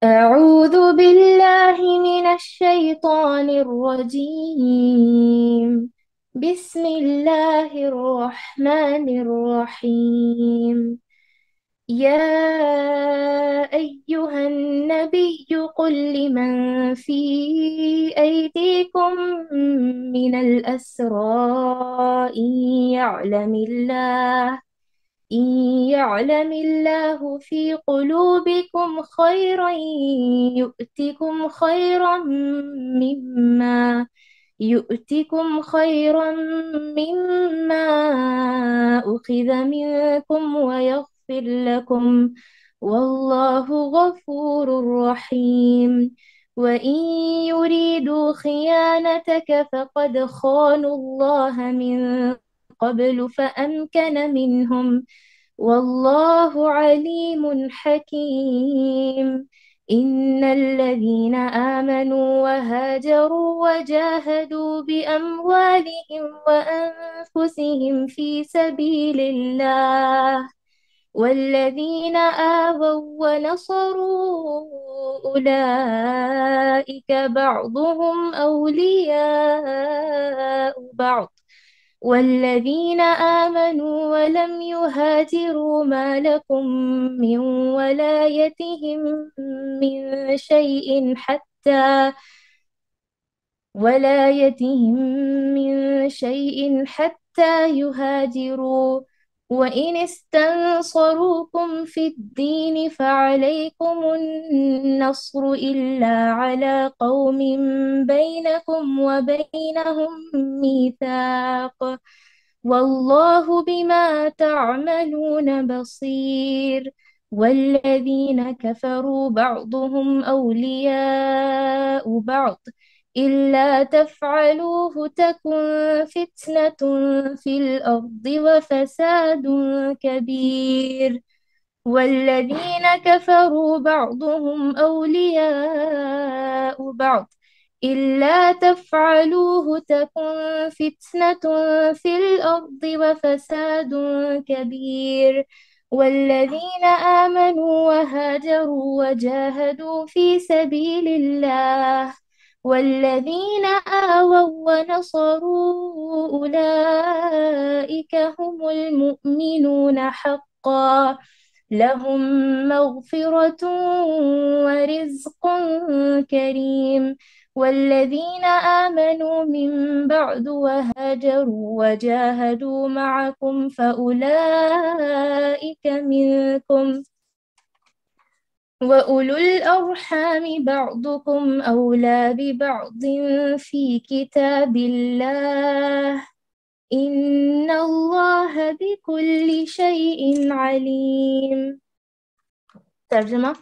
أعوذ بالله من الشيطان الرجيم. بسم الله الرحمن الرحيم. يا أيها النبي قل لمن في أيديكم من الأسرى إن يعلم الله في قلوبكم خيرا يؤتكم خيرا مما يؤتكم خيرا مما أخذ منكم ويغفر لكم، والله غفور رحيم. وإن يريدوا خيانتك فقد خانوا الله من قبل فأمكن منهم، والله عليم حكيم. إن الذين آمنوا وهاجروا وجاهدوا بأموالهم وأنفسهم في سبيل الله والذين آووا ونصروا أولئك بعضهم أولياء بعض، والذين آمنوا ولم يهاجروا ما لكم من ولايتهم من شيء حتى يهاجروا، وإن استنصروكم في الدين فعليكم النصر إلا على قوم بينكم وبينهم ميثاق، والله بما تعملون بصير. والذين كفروا بعضهم أولياء بعض إلا تفعلوه تكن فتنة في الأرض وفساد كبير. والذين كفروا بعضهم أولياء بعض إلا تفعلوه تكن فتنة في الأرض وفساد كبير. والذين آمنوا وهاجروا وجاهدوا في سبيل الله والذين آووا ونصروا أولئك هم المؤمنون حقا، لهم مغفرة ورزق كريم. والذين آمنوا من بعد وهاجروا وجاهدوا معكم فأولئك منكم، وأولو الأرحام بعضكم أولى ببعض في كتاب الله، إن اللہ بكل شيء علیم۔ ترجمہ: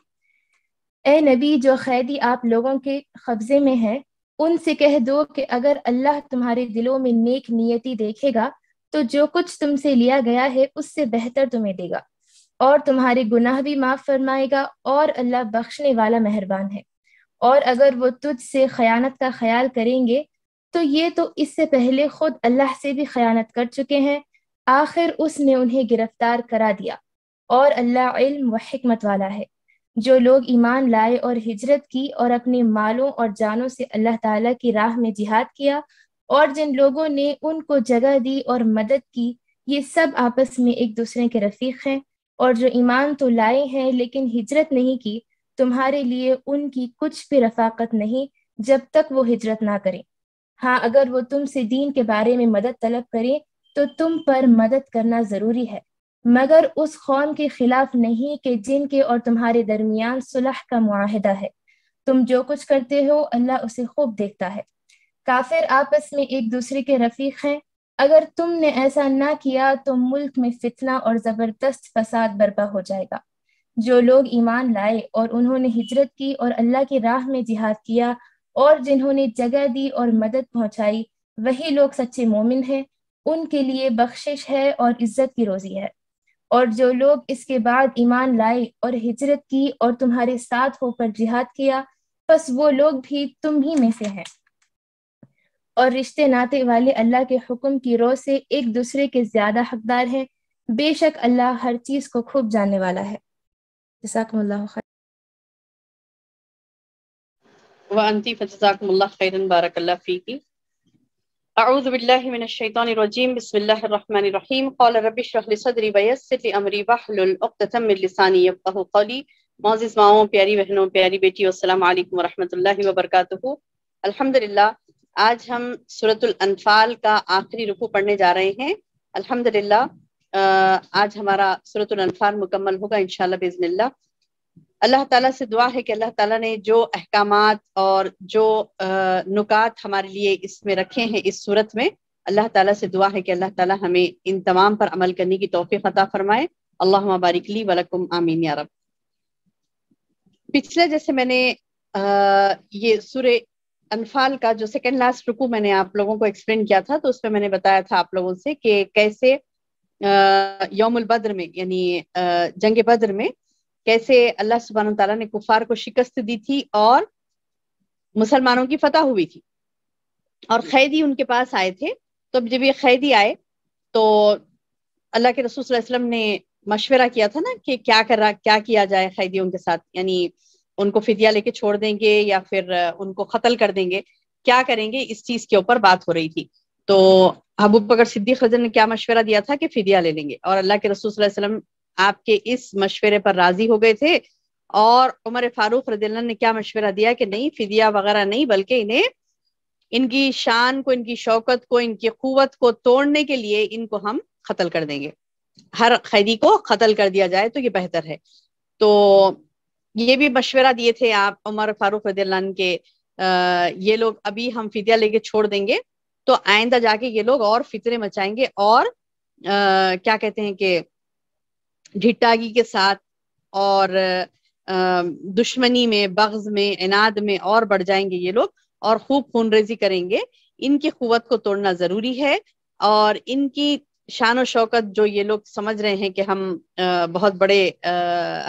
اے نبی، جو قیدی آپ لوگوں کے قبضے میں ہے ان سے کہہ دو کہ اگر اللہ تمہارے دلوں میں نیک نیتی دیکھے گا تو جو کچھ تم سے لیا گیا ہے اس سے بہتر تمہیں دے گا اور تمہارے گناہ بھی معاف فرمائے گا، اور اللہ بخشنے والا مہربان ہے۔ اور اگر وہ تجھ سے خیانت کا خیال کریں گے تو یہ تو اس سے پہلے خود اللہ سے بھی خیانت کر چکے ہیں، آخر اس نے انہیں گرفتار کرا دیا، اور اللہ علم و حکمت والا ہے۔ جو لوگ ایمان لائے اور ہجرت کی اور اپنے مالوں اور جانوں سے اللہ تعالیٰ کی راہ میں جہاد کیا، اور جن لوگوں نے ان کو جگہ دی اور مدد کی، یہ سب آپس میں ایک دوسرے کے رفیق ہیں۔ اور جو ایمان تو لائے ہیں لیکن ہجرت نہیں کی، تمہارے لیے ان کی کچھ بھی رفاقت نہیں جب تک وہ ہجرت نہ کریں۔ ہاں، اگر وہ تم سے دین کے بارے میں مدد طلب کریں تو تم پر مدد کرنا ضروری ہے، مگر اس قوم کے خلاف نہیں کہ جن کے اور تمہارے درمیان صلح کا معاہدہ ہے۔ تم جو کچھ کرتے ہو اللہ اسے خوب دیکھتا ہے۔ کافر آپس میں ایک دوسرے کے رفیق ہیں، اگر تم نے ایسا نہ کیا تو ملک میں فتنہ اور زبردست فساد برپا ہو جائے گا۔ جو لوگ ایمان لائے اور انہوں نے ہجرت کی اور اللہ کی راہ میں جہاد کیا، اور جنہوں نے جگہ دی اور مدد پہنچائی، وہی لوگ سچے مومن ہیں، ان کے لیے بخشش ہے اور عزت کی روزی ہے۔ اور جو لوگ اس کے بعد ایمان لائے اور ہجرت کی اور تمہارے ساتھ ہو کر جہاد کیا، بس وہ لوگ بھی تم ہی میں سے ہیں، اور رشتے ناتے والے اللہ کے حکم کی رو سے ایک دوسرے کے زیادہ حقدار ہیں، بے شک اللہ ہر چیز کو خوب جاننے والا ہے۔ جزاکم اللہ خیر۔ وانتی فجزاکم اللہ خیرا بارک اللہ فیکی. اعوذ باللہ من الشیطان الرجیم بسم اللہ الرحمن الرحیم. قال رب اشرح لي صدری ویسر لي امری واحلل عقدۃ من لسانی یفقہوا قولی. معزز ماؤں، پیاری بہنوں، پیاری بیٹیوں، السلام علیکم ورحمۃ اللہ وبرکاتہ. الحمدللہ آج ہم سورۃ الانفال کا آخری رکوع پڑھنے جا رہے ہیں. الحمدللہ آج ہمارا سورۃ الانفال مکمل ہوگا انشاءاللہ باذن اللہ. اللہ تعالیٰ سے دعا ہے کہ اللہ تعالیٰ نے جو احکامات اور جو نکات ہمارے لیے اس میں رکھے ہیں اس صورت میں، اللہ تعالیٰ سے دعا ہے کہ اللہ تعالیٰ ہمیں ان تمام پر عمل کرنے کی توفیق عطا فرمائے. اللہم بارک لی ولکم آمین یا رب. پچھلے جیسے میں نے یہ سورہ انفال کا جو سیکنڈ لاسٹ رکوع میں نے آپ لوگوں کو ایکسپلین کیا تھا، تو اس میں میں نے بتایا تھا آپ لوگوں سے کہ کیسے یوم البدر میں یعنی جنگ بدر میں کیسے اللہ سبحانہ تعالیٰ نے کفار کو شکست دی تھی اور مسلمانوں کی فتح ہوئی تھی، اور قیدی ان کے پاس آئے تھے. تو جب یہ قیدی آئے تو اللہ کے رسول صلی اللہ علیہ وسلم نے مشورہ کیا تھا نا کہ کیا کیا جائے قیدیوں کے ساتھ، یعنی ان کو فدیہ لے کے چھوڑ دیں گے یا پھر ان کو قتل کر دیں گے، کیا کریں گے، اس چیز کے اوپر بات ہو رہی تھی. تو ابو بکر صدیق رضی اللہ عنہ نے کیا مشورہ دیا تھا کہ فدیہ لے لیں گے، اور اللہ کے رسول صلی اللہ علیہ وسلم آپ کے اس مشورے پر راضی ہو گئے تھے. اور عمر فاروق رضی اللہ عنہ نے کیا مشورہ دیا کہ نہیں، فدیہ وغیرہ نہیں، بلکہ انہیں ان کی شان کو، ان کی شوکت کو، ان کی قوت کو توڑنے کے لیے ان کو ہم قتل کر دیں گے، ہر قیدی کو قتل کر دیا جائے تو یہ بہتر ہے. تو یہ بھی مشورہ دیے تھے آپ عمر فاروق رضی اللہ عنہ کے یہ لوگ ابھی ہم فدیہ لے کے چھوڑ دیں گے تو آئندہ جا کے یہ لوگ اور فتنے مچائیں گے اور کیا کہتے ہیں کہ ڈھٹاگی کے ساتھ اور دشمنی میں، بغض میں، عناد میں اور بڑھ جائیں گے یہ لوگ، اور خوب خون ریزی کریں گے. ان کی قوت کو توڑنا ضروری ہے، اور ان کی شان و شوکت جو یہ لوگ سمجھ رہے ہیں کہ ہم بہت بڑے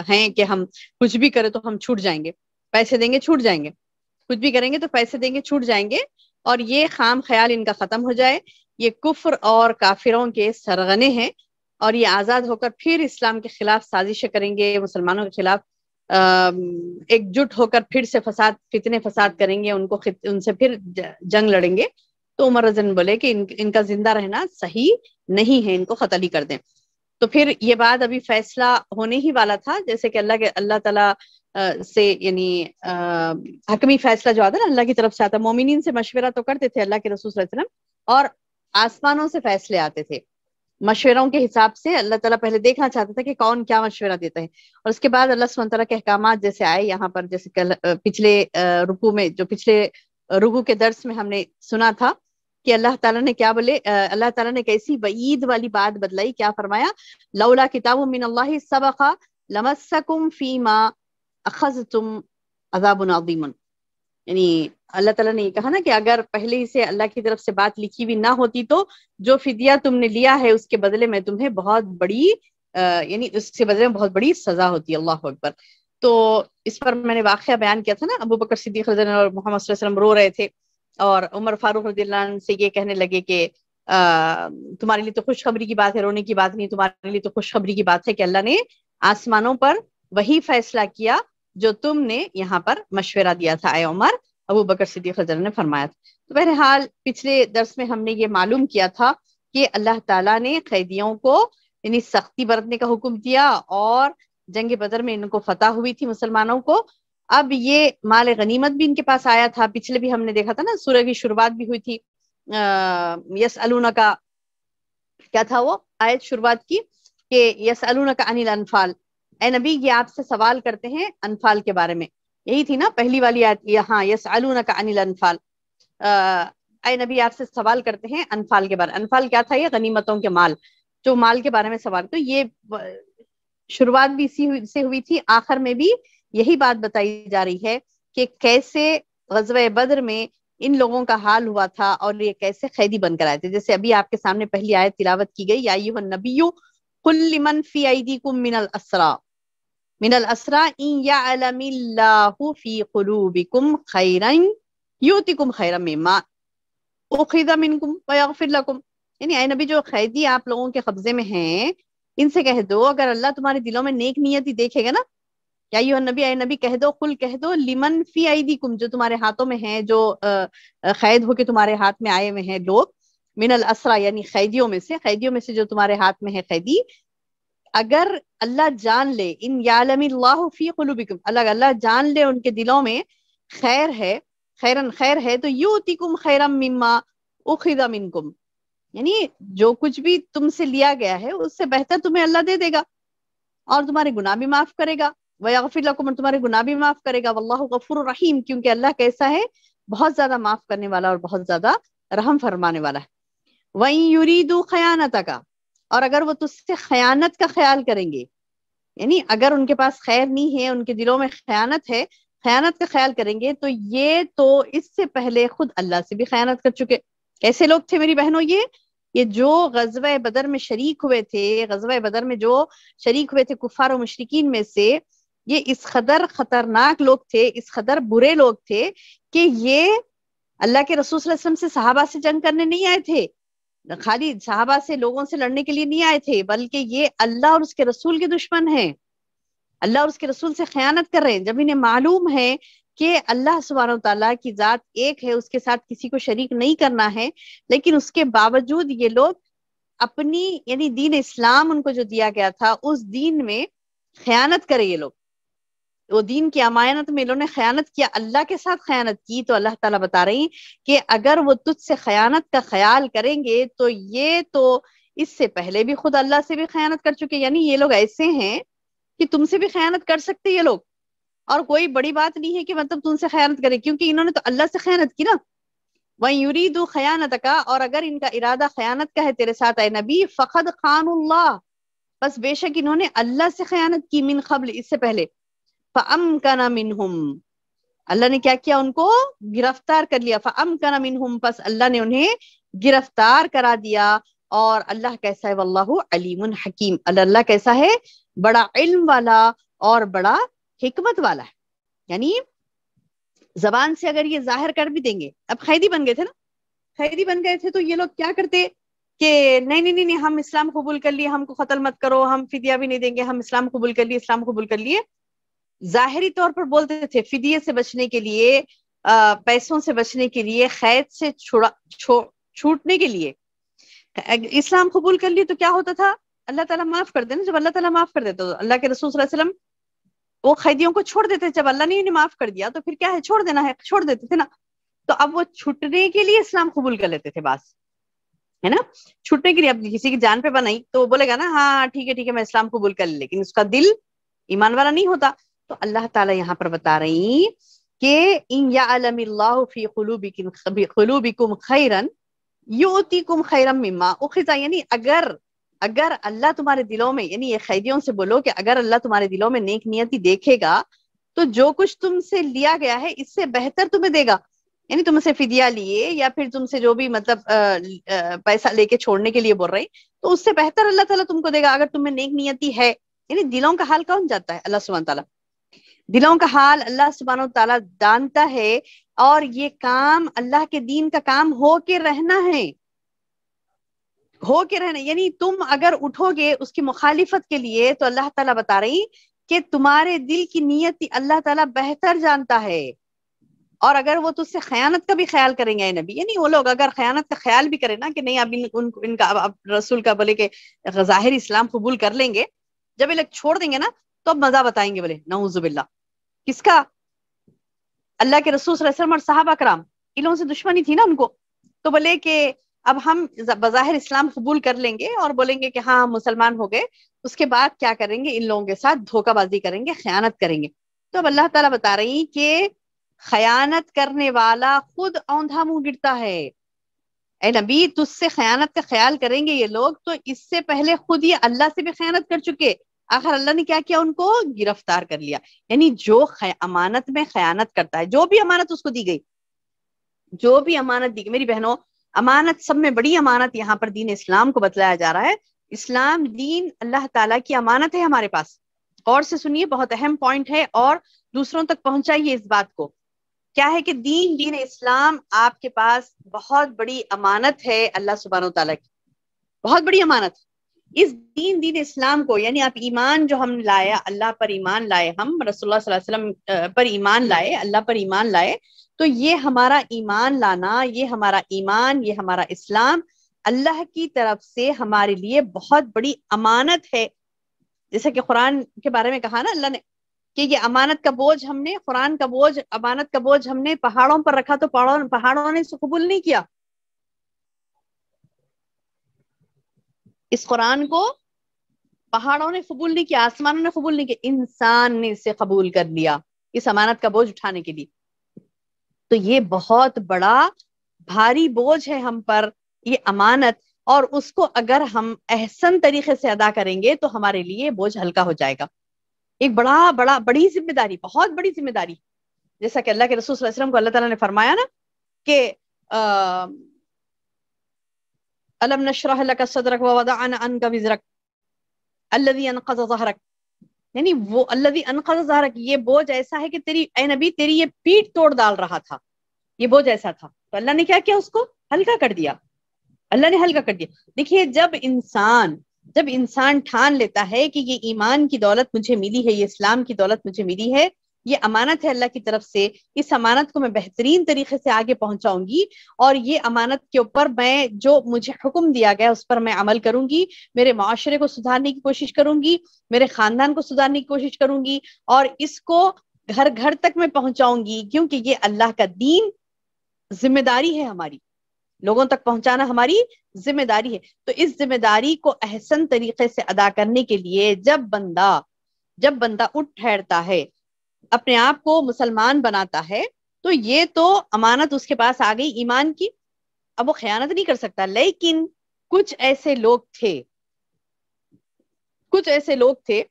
ہیں کہ ہم کچھ بھی کریں تو ہم چھوٹ جائیں گے، پیسے دیں گے چھوٹ جائیں گے، کچھ بھی کریں گے تو پیسے دیں گے چھوٹ جائیں گے، اور یہ خام خیال ان کا ختم ہو جائے. یہ کفر اور کافروں کے سرغنے ہیں، اور یہ آزاد ہو کر پھر اسلام کے خلاف سازشیں کریں گے، مسلمانوں کے خلاف ایک جٹ ہو کر پھر سے فتنے فساد کریں گے، ان سے پھر جنگ لڑیں گے. تو عمر رضی اللہ عنہ بولے کہ ان کا زندہ رہنا صحیح نہیں ہے، ان کو قتل ہی کر دیں. تو پھر یہ بات ابھی فیصلہ ہونے ہی والا تھا، جیسے کہ اللہ تعالیٰ سے یعنی حکمی فیصلہ جو آتا ہے نا اللہ کی طرف سے آتا، مومنین سے مشورہ تو کرتے تھے اللہ کے رسول صلی اللہ علیہ وسلم، اور آسمانوں سے فیصلے آتے تھے مشوروں کے حساب سے. اللہ تعالیٰ پہلے دیکھنا چاہتا تھا کہ کون کیا مشورہ دیتا ہے، اور اس کے بعد اللہ سبحانہ تعالیٰ کے احکامات جیسے آئے یہاں پر، جیسے پچھلے رکوع میں، جو پچھلے رکوع کے درس میں ہم نے سنا تھا کہ اللہ تعالیٰ نے کیا بولے، اللہ تعالیٰ نے کیسی وعید والی بات بدلائی، کیا فرمایا، لولا کتاب من اللہ سبق لمسکم فیما اخذتم عذاب عظیم. یعنی اللہ تعالیٰ نے یہ کہا نا کہ اگر پہلے ہی سے اللہ کی طرف سے بات لکھی ہوئی نہ ہوتی تو جو فدیہ تم نے لیا ہے اس کے بدلے میں تمہیں بہت بڑی یعنی اس کے بدلے میں بہت بڑی سزا ہوتی ہے. اللہ اکبر. تو اس پر میں نے واقعہ بیان کیا تھا نا، ابو بکر صدیق رضی اللہ عنہ اور محمد صلی اللہ علیہ وسلم رو رہے تھے، اور عمر فاروق رضی اللہ عنہ سے یہ کہنے لگے کہ تمہارے لیے تو خوشخبری کی بات ہے، رونے کی بات نہیں، تمہارے لیے تو خوشخبری کی بات ہے کہ اللہ نے آسمانوں پر وہی فیصلہ کیا جو تم نے یہاں پر مشورہ دیا تھا اے عمر. ابو بکر صدیق رضی اللہ عنہ نے فرمایا تھا. تو بہرحال پچھلے درس میں ہم نے یہ معلوم کیا تھا کہ اللہ تعالیٰ نے قیدیوں کو یعنی سختی برتنے کا حکم دیا، اور جنگ بدر میں ان کو فتح ہوئی تھی مسلمانوں کو. اب یہ مال غنیمت بھی ان کے پاس آیا تھا، پچھلے بھی ہم نے دیکھا تھا نا، سورہ کی شروعات بھی ہوئی تھی، یسألونک، کیا تھا وہ آیت شروعات کی کہ یسألونک عن الانفال، اے نبی یہ آپ سے سوال کرتے ہیں انفال کے بارے میں، یہی تھی نا پہلی والی آیت. یہاں یسألونک عن الانفال، اے نبی آپ سے سوال کرتے ہیں انفال کے بارے. انفال کیا تھا؟ یہ غنیمتوں کے مال، جو مال کے بارے میں سوال. تو یہ شروعات بھی اسی سے ہوئی تھی، آخر میں بھی یہی بات بتائی جا رہی ہے کہ کیسے غزوہ بدر میں ان لوگوں کا حال ہوا تھا اور یہ کیسے قیدی بن کر آئے تھے. جیسے ابھی آپ کے سامنے پہلی آیت تلاوت کی گئی، یا ایھا النبی قل لمن فی ایدیکم من الاسری ان یعلم اللہ فی قلوبکم خیرا یؤتکم خیرا مما اخذ منکم ویغفر لکم. یعنی اے نبی جو قیدی آپ لوگوں کے قبضے میں ہیں ان سے کہہ دو اگر اللہ تمہارے دلوں میں نیک نیتی دیکھے گا نا یا ایھا النبی، اے نبی کہہ دو، قل کہہ دو، لمن فی ایدیکم، جو تمہارے ہاتھوں میں ہیں، جو قید ہو کے تمہارے ہاتھ میں آئے ہوئے ہیں لوگ، من الاسرى یعنی قیدیوں میں سے جو تمہارے ہاتھ میں ہے قیدی، اگر اللہ جان لے، ان یعلم اللہ فی قلوبکم، اللہ جان لے ان کے دلوں میں خیر ہے، خیر ہے، تو یؤتکم خیرا مما اخذ منکم، یعنی جو کچھ بھی تم سے لیا گیا ہے اس سے بہتر تمہیں اللہ دے دے گا، اور تمہارے گناہ بھی معاف کرے گا، ویغفر لکم، اور تمہارے گناہ بھی معاف کرے گا، واللہ غفور رحیم، کیونکہ اللہ کیسا ہے، بہت زیادہ معاف کرنے والا اور بہت زیادہ رحم فرمانے والا ہے۔ وَإِن يُرِيدُوا خَيَانَتَكَ، اور اگر وہ تجھ سے خیانت کا خیال کریں گے، یعنی اگر ان کے پاس خیر نہیں ہے، ان کے دلوں میں خیانت ہے، خیانت کا خیال کریں گے، تو یہ تو اس سے پہلے خود اللہ سے بھی خیانت کر چکے۔ کیسے لوگ تھے میری بہنوں؟ یہ جو غزوہ بدر میں شریک ہوئے تھے، غزوہ بدر میں جو شریک ہوئے تھے کفار و مشرکین میں سے، یہ اس قدر خطرناک لوگ تھے، اس قدر برے لوگ تھے کہ یہ اللہ کے رسول صلی اللہ علیہ وسلم سے، صحابہ سے جنگ کرنے نہیں آئے تھے، خالی صحابہ سے، لوگوں سے لڑنے کے لیے نہیں آئے تھے، بلکہ یہ اللہ اور اس کے رسول کے دشمن ہیں، اللہ اور اس کے رسول سے خیانت کر رہے ہیں۔ جب انہیں معلوم ہے کہ اللہ سبحانہ و تعالیٰ کی ذات ایک ہے، اس کے ساتھ کسی کو شریک نہیں کرنا ہے، لیکن اس کے باوجود یہ لوگ اپنی، یعنی دین اسلام ان کو جو دیا گیا تھا اس دین میں خیانت کرے، یہ لوگ وہ دین کی امانت میں انہوں نے خیانت کیا، اللہ کے ساتھ خیانت کی، تو اللہ تعالیٰ بتا رہی کہ اگر وہ تجھ سے خیانت کا خیال کریں گے تو یہ تو اس سے پہلے بھی خود اللہ سے بھی خیانت کر چکے، یعنی یہ لوگ ایسے ہیں کہ تم سے بھی خیانت کر سکتے یہ لوگ، اور کوئی بڑی بات نہیں ہے کہ مطلب تم سے خیانت کرے، کیونکہ انہوں نے تو اللہ سے خیانت کی نا۔ وَإِن يُرِيدُوا خَيَانَتَكَ، اور اگر ان کا ارادہ خیانت کا ہے تیرے ساتھ اے نبی، فَقَدْ خَانُوا اللَّهَ، بس بے شک انہوں نے اللہ سے خیانت کی، من قبل، اس سے پہلے، فَأَمْكَنَ مِنْهُمْ، اللہ نے کیا کیا، ان کو گرفتار کر لیا، فَأَمْكَنَ مِنْهُمْ، پس اللہ نے انہیں گرفتار کرا دیا، اور اللہ کیسا ہے، واللہ علیم حکیم، اللہ کیسا ہے، بڑا علم والا اور بڑا حکمت والا ہے۔ یعنی زبان سے اگر یہ ظاہر کر بھی دیں گے، اب قیدی بن گئے تھے نا، قیدی بن گئے تھے، تو یہ لوگ کیا کرتے کہ نہیں ہم اسلام قبول کر لیے، ہم کو قتل مت کرو، ہم فدیہ بھی نہیں دیں گے، ہم اسلام قبول کر لیے، اسلام قبول کر لیے، ظاہری طور پر بولتے تھے، فدیے سے بچنے کے لیے، پیسوں سے بچنے کے لیے، قید سے چھوٹنے کے لیے اسلام قبول کر لیے، تو کیا ہوتا تھا، اللہ تعالیٰ معاف کر دینا، جب اللہ تعالیٰ معاف کر دیتا تو اللہ کے رسول صلی اللہ علیہ وسلم وہ قیدیوں کو چھوڑ دیتے، جب اللہ نے انہیں معاف کر دیا تو پھر کیا ہے، چھوڑ دینا ہے، چھوڑ دیتے تھے نا، تو اب وہ چھٹنے کے لیے اسلام قبول کر لیتے تھے، بس ہے نا، چھٹنے کے لیے، اب کسی کی جان پہ بنائی تو وہ بولے گا نا ہاں ٹھیک ہے میں اسلام قبول کر لے، لیکن اس کا دل ایمان والا نہیں ہوتا۔ تو اللہ تعالیٰ یہاں پر بتا رہی کہ ان یعلم اللہ فی قلوبکم خیرا یؤتیکم خیرا مما اخذ، یعنی اگر اللہ تمہارے دلوں میں، یعنی یہ قیدیوں سے بولو کہ اگر اللہ تمہارے دلوں میں نیک نیتی دیکھے گا تو جو کچھ تم سے لیا گیا ہے اس سے بہتر تمہیں دے گا، یعنی تم سے فدیہ لیے یا پھر تم سے جو بھی مطلب پیسہ لے کے چھوڑنے کے لیے بول رہے، تو اس سے بہتر اللہ تعالیٰ تم کو دے گا، اگر تم میں نیک نیتی ہے۔ یعنی دلوں کا حال کون جانتا ہے؟ اللہ سبحانہ تعالیٰ، دلوں کا حال اللہ سبحانہ تعالیٰ جانتا ہے، اور یہ کام اللہ کے دین کا کام ہو کے رہنا ہے، ہو کے رہنا، یعنی تم اگر اٹھو گے اس کی مخالفت کے لیے تو اللہ تعالیٰ بتا رہی کہ تمہارے دل کی نیت اللہ تعالیٰ بہتر جانتا ہے، اور اگر وہ تجھ سے خیانت کا بھی خیال کریں گے اے نبی، یعنی وہ لوگ اگر خیانت کا خیال بھی کرے نا کہ نہیں اب ان کا اب رسول کا بولے کہ ظاہر اسلام قبول کر لیں گے، جب یہ لوگ چھوڑ دیں گے نا تو اب مزہ بتائیں گے، بولے نعوذ باللہ، کس کا؟ اللہ کے رسول صلی اللہ علیہ وسلم اور صحابہ کرام، ان لوگوں سے دشمنی تھی نا ان کو، تو بولے کہ اب ہم بظاہر اسلام قبول کر لیں گے اور بولیں گے کہ ہاں ہم مسلمان ہو گئے، اس کے بعد کیا کریں گے، ان لوگوں کے ساتھ دھوکہ بازی کریں گے، خیانت کریں گے۔ تو اب اللہ تعالیٰ بتا رہی کہ خیانت کرنے والا خود اوندھا منہ گرتا ہے، اے نبی تجھ سے خیانت کا خیال کریں گے یہ لوگ، تو اس سے پہلے خود یہ اللہ سے بھی خیانت کر چکے، آخر اللہ نے کیا کیا، ان کو گرفتار کر لیا۔ یعنی جو امانت میں خیانت کرتا ہے، جو بھی امانت اس کو دی گئی، جو بھی امانت دی گئی، میری بہنوں امانت سب میں بڑی امانت یہاں پر دین اسلام کو بتلایا جا رہا ہے، اسلام دین اللہ تعالیٰ کی امانت ہے ہمارے پاس، غور سے سنیے، بہت اہم پوائنٹ ہے، اور دوسروں تک پہنچائیے اس بات کو، کیا ہے کہ دین اسلام آپ کے پاس بہت بڑی امانت ہے، اللہ سبحانہ و تعالیٰ کی بہت بڑی امانت، اس دین اسلام کو، یعنی آپ ایمان جو ہم لائے، اللہ پر ایمان لائے، ہم رسول اللہ صلی اللہ علیہ وسلم پر ایمان لائے، اللہ پر ایمان لائے، تو یہ ہمارا ایمان لانا، یہ ہمارا ایمان، یہ ہمارا اسلام اللہ کی طرف سے ہمارے لیے بہت بڑی امانت ہے. جیسا کہ قرآن کے بارے میں کہا نا اللہ نے کہ یہ امانت کا بوجھ ہم نے، قرآن کا بوجھ، امانت کا بوجھ ہم نے پہاڑوں پر رکھا تو پہاڑوں نے اسے قبول نہیں کیا. اس قرآن کو پہاڑوں نے قبول نہیں کیا، آسمانوں نے قبول نہیں کیا، انسان نے اسے قبول کر لیا اس امانت کا بوجھ اٹھانے کے لیے. تو یہ بہت بڑا بھاری بوجھ ہے ہم پر یہ امانت، اور اس کو اگر ہم احسن طریقے سے ادا کریں گے تو ہمارے لیے بوجھ ہلکا ہو جائے گا. ایک بڑی ذمہ داری، بہت بڑی ذمہ داری. جیسا کہ اللہ کے رسول صلی اللہ علیہ وسلم کو اللہ تعالیٰ نے فرمایا نا کہ الم نشرح لك صدرك ووضعنا عنك وزرك الذي انقض ظهرك، یعنی وہ الذي انقض ظهرك، یہ بوجھ ایسا ہے کہ تیری اے نبی تیری یہ پیٹ توڑ ڈال رہا تھا، یہ بوجھ ایسا تھا. تو اللہ نے کیا کیا؟ اس کو ہلکا کر دیا، اللہ نے ہلکا کر دیا. دیکھیے جب انسان ٹھان لیتا ہے کہ یہ ایمان کی دولت مجھے ملی ہے، یہ اسلام کی دولت مجھے ملی ہے، یہ امانت ہے اللہ کی طرف سے، اس امانت کو میں بہترین طریقے سے آگے پہنچاؤں گی، اور یہ امانت کے اوپر میں جو مجھے حکم دیا گیا اس پر میں عمل کروں گی، میرے معاشرے کو سدھارنے کی کوشش کروں گی، میرے خاندان کو سدھارنے کی کوشش کروں گی، اور اس کو گھر گھر تک میں پہنچاؤں گی، کیونکہ یہ اللہ کا دین ذمہ داری ہے، ہماری لوگوں تک پہنچانا ہماری ذمہ داری ہے. تو اس ذمہ داری کو احسن طریقے سے ادا کرنے کے لیے جب بندہ اٹھ ٹھہرتا ہے، اپنے آپ کو مسلمان بناتا ہے، تو یہ تو امانت اس کے پاس آ گئی ایمان کی، اب وہ خیانت نہیں کر سکتا. لیکن کچھ ایسے لوگ تھے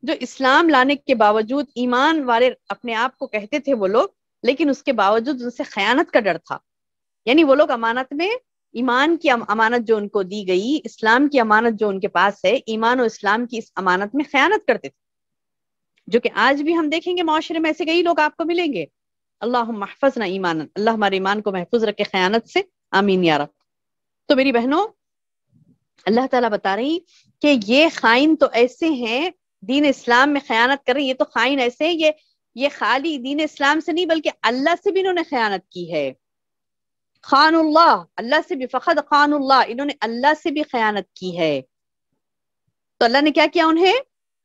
جو اسلام لانے کے باوجود ایمان والے اپنے آپ کو کہتے تھے وہ لوگ، لیکن اس کے باوجود ان سے خیانت کا ڈر تھا. یعنی وہ لوگ امانت میں، ایمان کی امانت جو ان کو دی گئی، اسلام کی امانت جو ان کے پاس ہے، ایمان و اسلام کی اس امانت میں خیانت کرتے تھے، جو کہ آج بھی ہم دیکھیں گے معاشرے میں ایسے کئی لوگ آپ کو ملیں گے. اللہم احفظنا ایمانا، اللہ ہمارے ایمان کو محفوظ رکھے خیانت سے، آمین یا رب. تو میری بہنوں، اللہ تعالیٰ بتا رہی کہ یہ خائن تو ایسے ہیں، دین اسلام میں خیانت کر رہے ہیں، یہ تو خائن ایسے ہیں، یہ خالی دین اسلام سے نہیں بلکہ اللہ سے بھی انہوں نے خیانت کی ہے. خان اللہ سے بھی، فقط خان اللہ، انہوں نے اللہ سے بھی خیانت کی ہے. تو اللہ نے کیا کیا انہیں؟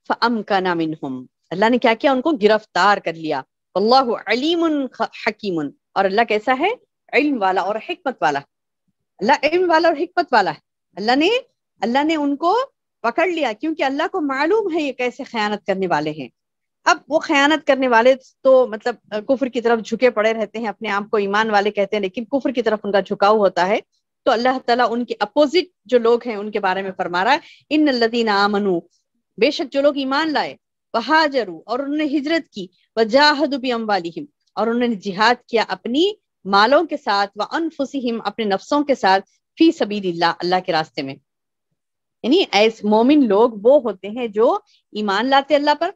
فَأَمْكَنَ مِنْهُمْ، اللہ نے کیا کیا؟ ان کو گرفتار کر لیا. اللہ علیم حکیم، اور اللہ کیسا ہے؟ علم والا اور حکمت والا. اللہ علم والا اور حکمت والا ہے. اللہ نے ان کو پکڑ لیا، کیونکہ اللہ کو معلوم ہے یہ کیسے خیانت کرنے والے ہیں. اب وہ خیانت کرنے والے تو مطلب کفر کی طرف جھکے پڑے رہتے ہیں، اپنے آپ کو ایمان والے کہتے ہیں، لیکن کفر کی طرف ان کا جھکاؤ ہوتا ہے. تو اللہ تعالیٰ ان کے اپوزٹ جو لوگ ہیں ان کے بارے میں فرما رہا ہے، ان الذین آمنوا، بے شک جو لوگ ایمان لائے، وہاجروا، اور انہوں نے ہجرت کی، وجاہدوا باموالہم، اور انہوں نے جہاد کیا اپنی مالوں کے ساتھ، وانفسہم، اپنے نفسوں کے ساتھ، فی سبیل اللہ، اللہ کے راستے میں. یعنی ایسے مومن لوگ وہ ہوتے ہیں جو ایمان لاتے اللہ پر.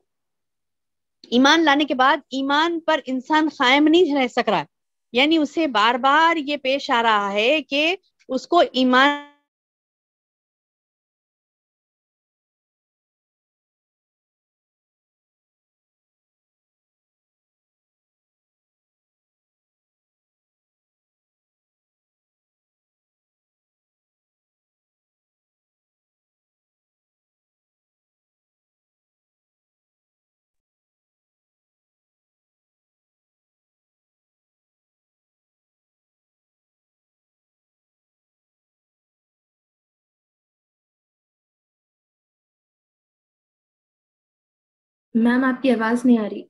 ایمان لانے کے بعد ایمان پر انسان قائم نہیں رہ سک رہا، یعنی اسے بار بار یہ پیش آ رہا ہے کہ اس کو ایمان میم آپ کی آواز نہیں آ رہی.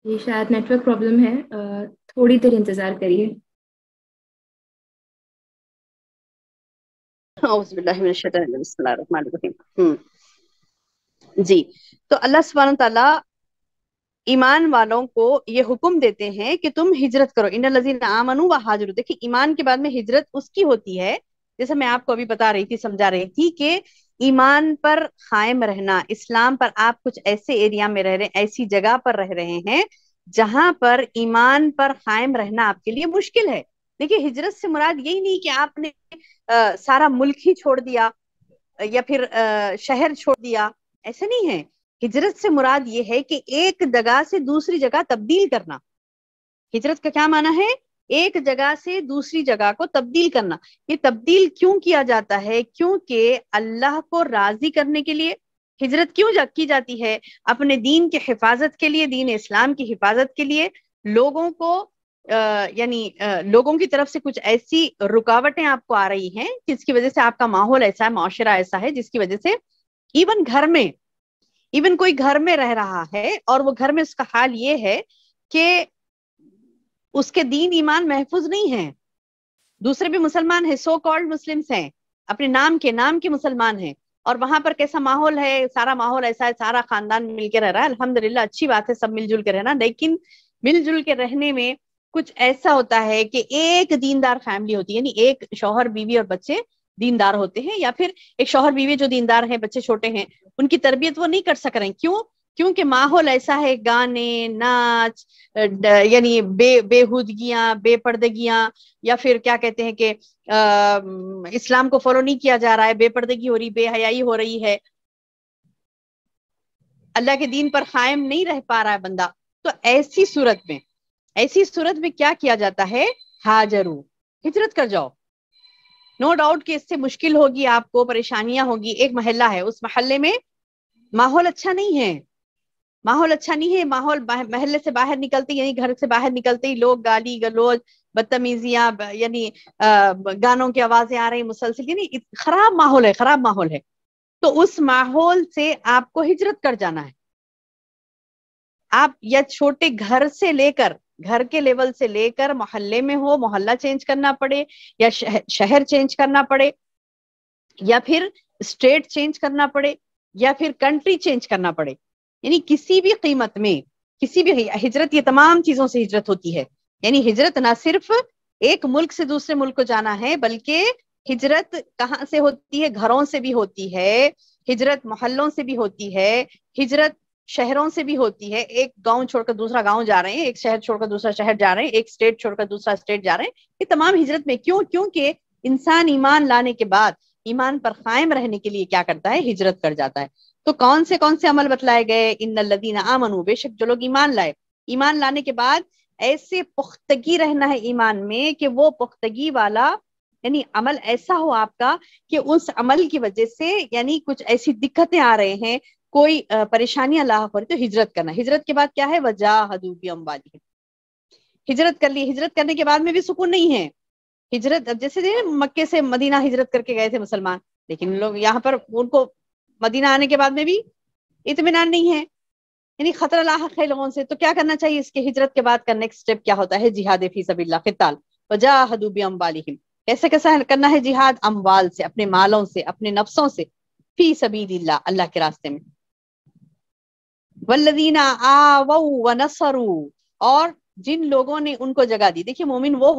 یہ شاید نیٹ ورک پرابلم ہے، تھوڑی دیر انتظار کریے. اعوذ باللہ من الشیطان الرجیم، بسم اللہ الرحمن الرحیم. جی، تو اللہ سبحانہ تعالیٰ ایمان والوں کو یہ حکم دیتے ہیں کہ تم ہجرت کرو. ان الذین آمنوا وہاجروا، دیکھیں ایمان کے بعد میں ہجرت اس کی ہوتی ہے، جیسے میں آپ کو ابھی بتا رہی تھی، سمجھا رہی تھی کہ ایمان پر قائم رہنا، اسلام پر آپ کچھ ایسے ایریا میں رہ رہے ہیں، ایسی جگہ پر رہ رہے ہیں جہاں پر ایمان پر قائم رہنا آپ کے لیے مشکل ہے. دیکھیے ہجرت سے مراد یہی نہیں کہ آپ نے سارا ملک ہی چھوڑ دیا یا پھر شہر چھوڑ دیا، ایسا نہیں ہے. ہجرت سے مراد یہ ہے کہ ایک جگہ سے دوسری جگہ تبدیل کرنا. ہجرت کا کیا معنی ہے؟ ایک جگہ سے دوسری جگہ کو تبدیل کرنا. یہ تبدیل کیوں کیا جاتا ہے؟ کیونکہ اللہ کو راضی کرنے کے لیے ہجرت کیوں کی جاتی ہے؟ اپنے دین کی حفاظت کے لیے، دین اسلام کی حفاظت کے لیے. لوگوں کو یعنی لوگوں کی طرف سے کچھ ایسی رکاوٹیں آپ کو آ رہی ہیں جس کی وجہ سے آپ کا ماحول ایسا ہے، معاشرہ ایسا ہے، جس کی وجہ سے ایون کوئی گھر میں رہ رہا ہے اور وہ گھر میں اس کا حال یہ ہے کہ اس کے دین ایمان محفوظ نہیں ہے. دوسرے بھی مسلمان ہیں، سو کالڈ مسلمز ہیں، اپنے نام کے مسلمان ہیں، اور وہاں پر کیسا ماحول ہے؟ سارا ماحول ایسا ہے، سارا خاندان مل کے رہ رہا ہے. الحمدللہ اچھی بات ہے، سب مل جل کے رہنا. لیکن مل جل کے رہنے میں کچھ ایسا ہوتا ہے کہ ایک دیندار فیملی ہوتی ہے، یعنی ایک شوہر بیوی اور بچے دیندار ہوتے ہیں، یا پھر ایک شوہر بیوی جو دیندار ہیں، بچے چھوٹے ہیں، ان کی تربیت وہ نہیں کر سک رہے ہیں. کیوں؟ کیونکہ ماحول ایسا ہے، گانے، ناچ، یعنی بےہودگیاں، بے پردگیاں، یا پھر کیا کہتے ہیں کہ اسلام کو فالو نہیں کیا جا رہا ہے، بے پردگی ہو رہی، بے حیائی ہو رہی ہے، اللہ کے دین پر قائم نہیں رہ پا رہا ہے بندہ. تو ایسی صورت میں کیا کیا جاتا ہے؟ ہاجرو، ہجرت کر جاؤ. نو ڈاؤٹ کہ اس سے مشکل ہوگی، آپ کو پریشانیاں ہوگی. ایک محلہ ہے، اس محلے میں ماحول اچھا نہیں ہے، ماحول محلے سے باہر نکلتے، یعنی گھر سے باہر نکلتے ہی لوگ گالی گلوچ، بدتمیزیاں، یعنی گانوں کی آوازیں آ رہی مسلسل، یعنی خراب ماحول ہے. تو اس ماحول سے آپ کو ہجرت کر جانا ہے. آپ یا چھوٹے گھر کے لیول سے لے کر محلے میں ہو، محلہ چینج کرنا پڑے، یا شہر چینج کرنا پڑے، یا پھر اسٹیٹ چینج کرنا پڑے، یا پھر کنٹری چینج کرنا پڑے، یعنی کسی بھی قیمت میں، کسی بھی ہجرت، یہ تمام چیزوں سے ہجرت ہوتی ہے. یعنی ہجرت نہ صرف ایک ملک سے دوسرے ملک کو جانا ہے، بلکہ ہجرت کہاں سے ہوتی ہے؟ گھروں سے بھی ہوتی ہے، ہجرت محلوں سے بھی ہوتی ہے، ہجرت شہروں سے بھی ہوتی ہے. ایک گاؤں چھوڑ کر دوسرا گاؤں جا رہے ہیں، ایک شہر چھوڑ کر دوسرا شہر جا رہے ہیں، ایک اسٹیٹ چھوڑ کر دوسرا اسٹیٹ جا رہے ہیں. یہ تمام ہجرت میں. کیونکہ انسان ایمان لانے کے بعد، ایمان پر قائم رہنے کے لیے کیا کرتا ہے؟ ہجرت کر جاتا ہے. تو کون سے عمل بتلائے گئے؟ ان الذین آمنوا، بے شک جو لوگ ایمان لائے. ایمان لانے کے بعد ایسے پختگی رہنا ہے ایمان میں کہ وہ پختگی والا، یعنی عمل ایسا ہو آپ کا کہ اس عمل کی وجہ سے یعنی کچھ ایسی دقتیں آ رہے ہیں، کوئی پریشانیاں لاحق ہو رہی، تو ہجرت کرنا. ہجرت کے بعد کیا ہے؟ وجاہدوا باموالہم. ہجرت کر لی. ہجرت کرنے کے بعد میں بھی سکون نہیں ہے. ہجرت جیسے مکے سے مدینہ ہجرت کر کے گئے تھے مسلمان، لیکن لوگ یہاں پر ان کو مدینہ آنے کے بعد میں بھی اطمینان نہیں ہے، یعنی خطرہ لاحق ہے لوگوں سے. تو کیا کرنا چاہیے اس کے ہجرت کے بعد کا نیکسٹ اسٹیپ کیا ہوتا ہے؟ جہاد فی سبیل اللہ، قتال. وجاہدوا باموالہم. کیسے کرنا ہے جہاد؟ اموال سے، اپنے مالوں سے، اپنے نفسوں سے. فی سبیل اللہ، اللہ کے راستے میں. والذین آووا ونصروا، اور جن لوگوں نے ان کو جگہ دی. دیکھیے مومن وہ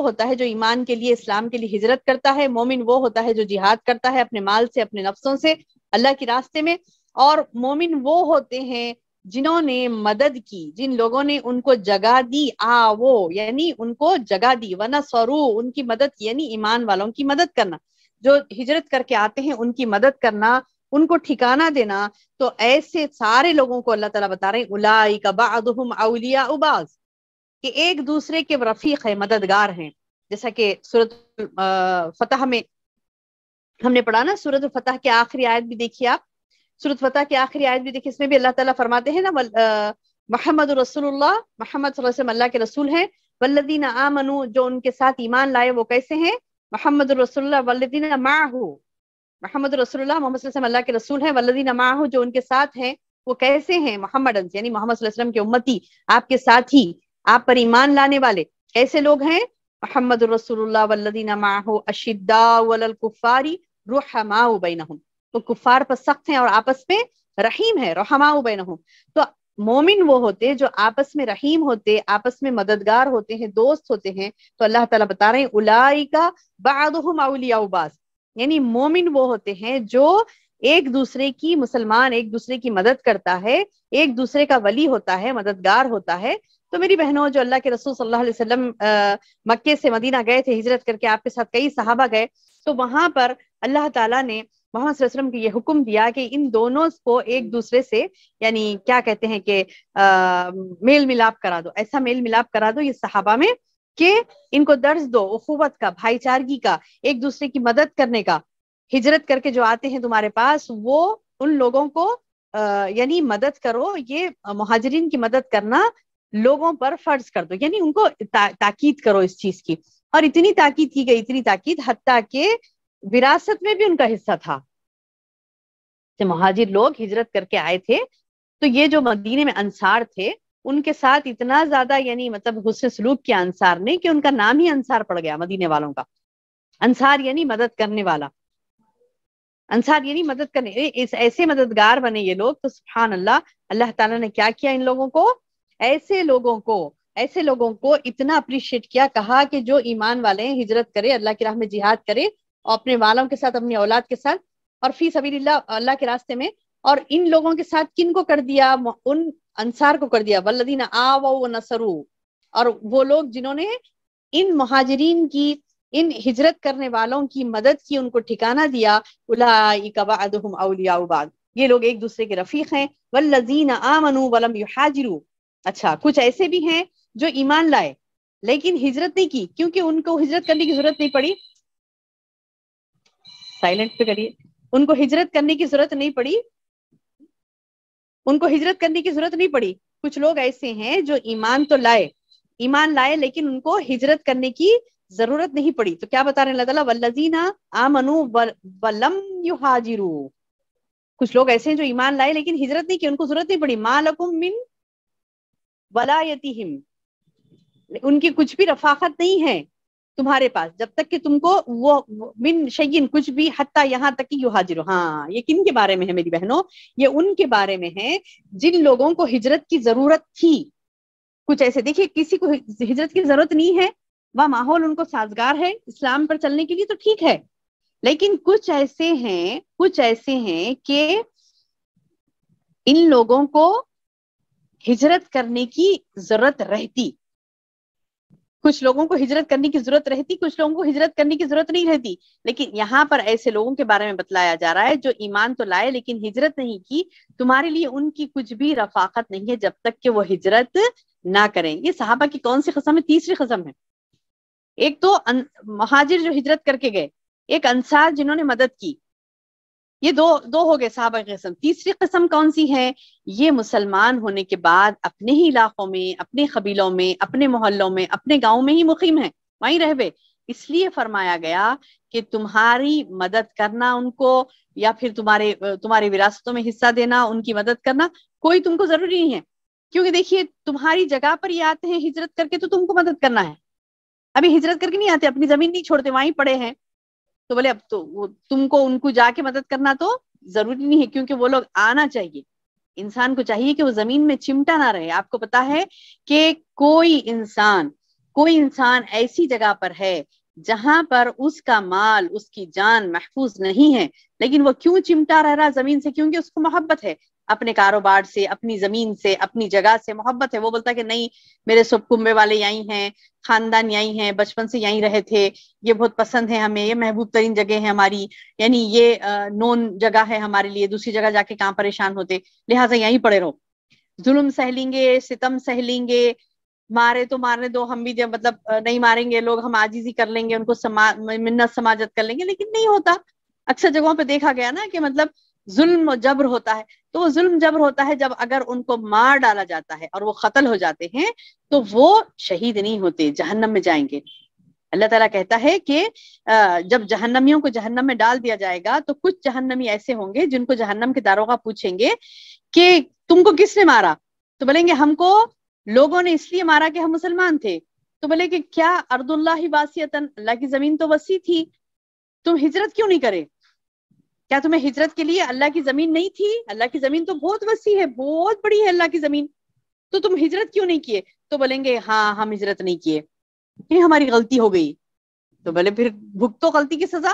ہوتا ہے جو ایمان کے لیے، اسلام کے لیے ہجرت کرتا ہے. مومن وہ ہوتا ہے جو جہاد کرتا ہے اپنے مال سے، اپنے نفسوں سے، اللہ کے راستے میں. اور مومن وہ ہوتے ہیں جنہوں نے مدد کی، جن لوگوں نے ان کو جگہ دی. آوو یعنی ان کو جگہ دی، ونصروا ان کی مدد کی، یعنی ایمان والوں کی مدد کرنا. جو ہجرت کر کے آتے ہیں ان کی مدد کرنا، ان کو ٹھکانہ دینا. تو ایسے سارے لوگوں کو اللہ تعالیٰ بتا رہے ہیں اولئک بعضهم اولیاء بعض، کہ ایک دوسرے کے رفیق ہیں، مددگار ہیں. جیسا کہ سورۃ فتح میں ہم نے پڑھا نا، سورۃ فتح کی آخری آیت بھی دیکھیے آپ، سورۃ فتح کی آخری آیت بھی دیکھیے. اس میں بھی اللہ تعالیٰ فرماتے ہیں نا محمد رسول اللہ، محمد صلی اللہ علیہ وسلم اللہ کے رسول ہیں. والذین آمنوا، جو ان کے ساتھ ایمان لائے وہ کیسے ہیں؟ محمد رسول اللہ. والذین معہ، محمد رسول اللہ، محمد صلی اللہ علیہ وسلم اللہ کے رسول ہیں. والذین معہ، جو ان کے ساتھ ہیں وہ کیسے ہیں؟ محمدن یعنی محمد صلی اللہ علیہ وسلم کے امتی، آپ کے ساتھی، آپ پر ایمان لانے والے. کیسے لوگ ہیں؟ محمد رسول اللہ والذین معہ اشداء علی الکفار رحماء بینہم، وہ کفار پر سخت ہیں اور آپس میں رحیم ہے. رحماء بینہم. تو مومن وہ ہوتے جو آپس میں رحیم ہوتے، آپس میں مددگار ہوتے ہیں، دوست ہوتے ہیں. تو اللہ تعالیٰ بتا رہے ہیں اولئک بعضهم اولیاء بعض، یعنی مومن وہ ہوتے ہیں جو ایک دوسرے کی مسلمان ایک دوسرے کی مدد کرتا ہے, ایک دوسرے کا ولی ہوتا ہے, مددگار ہوتا ہے. تو میری بہنوں, جو اللہ کے رسول صلی اللہ علیہ وسلم مکے سے مدینہ گئے تھے ہجرت کر کے, آپ کے ساتھ کئی صحابہ گئے, تو وہاں پر اللہ تعالیٰ نے محمد صلی اللہ علیہ وسلم کو یہ حکم دیا کہ ان دونوں کو ایک دوسرے سے یعنی کیا کہتے ہیں کہ میل ملاپ کرا دو, ایسا میل ملاپ کرا دو یہ صحابہ میں کہ ان کو درس دو اخوت کا, بھائی چارگی کا, ایک دوسرے کی مدد کرنے کا. ہجرت کر کے جو آتے ہیں تمہارے پاس, وہ ان لوگوں کو یعنی مدد کرو, یہ مہاجرین کی مدد کرنا لوگوں پر فرض کر دو, یعنی ان کو تاکید کرو اس چیز کی. اور اتنی تاکید کی گئی, اتنی تاکید, حتیٰ کہ وراثت میں بھی ان کا حصہ تھا. کہ مہاجر لوگ ہجرت کر کے آئے تھے, تو یہ جو مدینے میں انصار تھے ان کے ساتھ اتنا زیادہ یعنی مطلب حسن سلوک کیا انصار نے کہ ان کا نام ہی انصار پڑ گیا مدینے والوں کا. انصار یعنی مدد کرنے والا, انصار یعنی مدد کرنے, ایسے مددگار بنے یہ لوگ. تو سبحان اللہ, اللہ تعالیٰ نے کیا کیا ان لوگوں کو, ایسے لوگوں کو اتنا اپریشیٹ کیا, کہا کہ جو ایمان والے ہیں ہجرت کرے, اللہ کی راہ میں جہاد کرے, اور اپنے والوں کے ساتھ, اپنی اولاد کے ساتھ, اور فی سبیل اللہ, اللہ کے راستے میں. اور ان لوگوں کے ساتھ کن کو کر دیا, ان انصار کو کر دیا, والذین آووا ونصروا, اور وہ لوگ جنہوں نے ان مہاجرین کی, ان ہجرت کرنے والوں کی مدد کی, ان کو ٹھکانہ دیا. اولئک بعضهم اولیاء بعض, یہ لوگ ایک دوسرے کے رفیق ہیں. والذین آمنوا ولم یحاجروا, اچھا کچھ ایسے بھی ہیں جو ایمان لائے لیکن ہجرت نہیں کی, کیونکہ ان کو ہجرت کرنے کی ضرورت نہیں پڑی. سائلنٹ پہ کریے. ان کو ہجرت کرنے کی ضرورت نہیں پڑی, ان کو ہجرت کرنے کی ضرورت نہیں پڑی. کچھ لوگ ایسے ہیں جو ایمان لائے لیکن ان کو ہجرت کرنے کی ضرورت نہیں پڑی. تو کیا بتا رہے ہیں اللہ تعالیٰ, والذین آمنوا ولم یہاجروا, کچھ لوگ ایسے ہیں جو ایمان لائے لیکن ہجرت نہیں کی, ان کو ضرورت نہیں پڑی. ما لکم من ولایتہم, ان کی کچھ بھی رفاقت نہیں ہے تمہارے پاس جب تک کہ تم کو وہ من شیئن کچھ بھی, حتیٰ یہاں تک کہ یہاجروا. ہاں, یہ کن کے بارے میں ہے میری بہنوں, یہ ان کے بارے میں ہے جن لوگوں کو ہجرت کی ضرورت تھی. کچھ ایسے دیکھیے, کسی کو ہجرت کی ضرورت نہیں ہے, وہ ماحول ان کو سازگار ہے اسلام پر چلنے کے لیے, تو ٹھیک ہے. لیکن کچھ ایسے ہیں کہ ان لوگوں کو ہجرت کرنے کی ضرورت رہتی, کچھ لوگوں کو ہجرت کرنے کی ضرورت رہتی, کچھ لوگوں کو ہجرت کرنے کی ضرورت نہیں رہتی. لیکن یہاں پر ایسے لوگوں کے بارے میں بتلایا جا رہا ہے جو ایمان تو لائے لیکن ہجرت نہیں کی. تمہارے لیے ان کی کچھ بھی رفاقت نہیں ہے جب تک کہ وہ ہجرت نہ کریں. یہ صحابہ کی کون سی قسم ہے؟ تیسری قسم ہے. ایک تو مہاجر جو ہجرت کر کے گئے, ایک انصار جنہوں نے مدد کی, یہ دو ہو گئے صحابہ کی قسم. تیسری قسم کون سی ہے؟ یہ مسلمان ہونے کے بعد اپنے ہی علاقوں میں, اپنے قبیلوں میں, اپنے محلوں میں, اپنے گاؤں میں ہی مقیم ہیں, وہیں رہ گئے. اس لیے فرمایا گیا کہ تمہاری مدد کرنا ان کو, یا پھر تمہارے وراثتوں میں حصہ دینا, ان کی مدد کرنا کوئی تم کو ضروری نہیں ہے. کیونکہ دیکھیے, تمہاری جگہ پر یہ آتے ہیں ہجرت کر کے, تو تم کو مدد کرنا ہے. ابھی ہجرت کر کے نہیں آتے, اپنی زمین نہیں چھوڑتے, وہیں پڑے ہیں, تو بولے اب تو تم کو ان کو جا کے مدد کرنا تو ضروری نہیں ہے, کیونکہ وہ لوگ آنا چاہیے. انسان کو چاہیے کہ وہ زمین میں چمٹا نہ رہے. آپ کو پتا ہے کہ کوئی انسان ایسی جگہ پر ہے جہاں پر اس کا مال, اس کی جان محفوظ نہیں ہے, لیکن وہ کیوں چمٹا رہ رہا زمین سے؟ کیونکہ اس کو محبت ہے اپنے کاروبار سے, اپنی زمین سے, اپنی جگہ سے محبت ہے. وہ بولتا ہے کہ نہیں, میرے سب کنبے والے یہیں ہیں, خاندان یہیں ہیں, بچپن سے یہیں رہے تھے, یہ بہت پسند ہے ہمیں, یہ محبوب ترین جگہ ہے ہماری, یعنی یہ نون جگہ ہے ہمارے لیے, دوسری جگہ جا کے کہاں پریشان ہوتے, لہٰذا یہیں پڑے رہو. ظلم سہ لیں گے, ستم سہ لیں گے, مارے تو مارنے دو, ہم بھی مطلب نہیں ماریں گے لوگ, ہم عاجزی کر لیں گے, ان کو منت سماجت کر لیں گے. لیکن نہیں ہوتا. اکثر جگہوں پہ دیکھا گیا نا کہ مطلب ظلم و جبر ہوتا ہے. تو وہ ظلم جبر ہوتا ہے جب اگر ان کو مار ڈالا جاتا ہے اور وہ قتل ہو جاتے ہیں, تو وہ شہید نہیں ہوتے, جہنم میں جائیں گے. اللہ تعالیٰ کہتا ہے کہ جب جہنمیوں کو جہنم میں ڈال دیا جائے گا, تو کچھ جہنمی ایسے ہوں گے جن کو جہنم کے داروغہ پوچھیں گے کہ تم کو کس نے مارا؟ تو بولیں گے ہم کو لوگوں نے اس لیے مارا کہ ہم مسلمان تھے. تو بولے کہ کیا ارض اللہ واسعۃ, اللہ کی زمین تو وسیع تھی, تم ہجرت کیوں نہیں کرے؟ کیا تمہیں ہجرت کے لیے اللہ کی زمین نہیں تھی؟ اللہ کی زمین تو بہت وسیع ہے, بہت بڑی ہے اللہ کی زمین, تو تم ہجرت کیوں نہیں کیے؟ تو بولیں گے ہاں ہم ہجرت نہیں کیے, یہ ہماری غلطی ہو گئی. تو بولے پھر بھگتو غلطی کی سزا.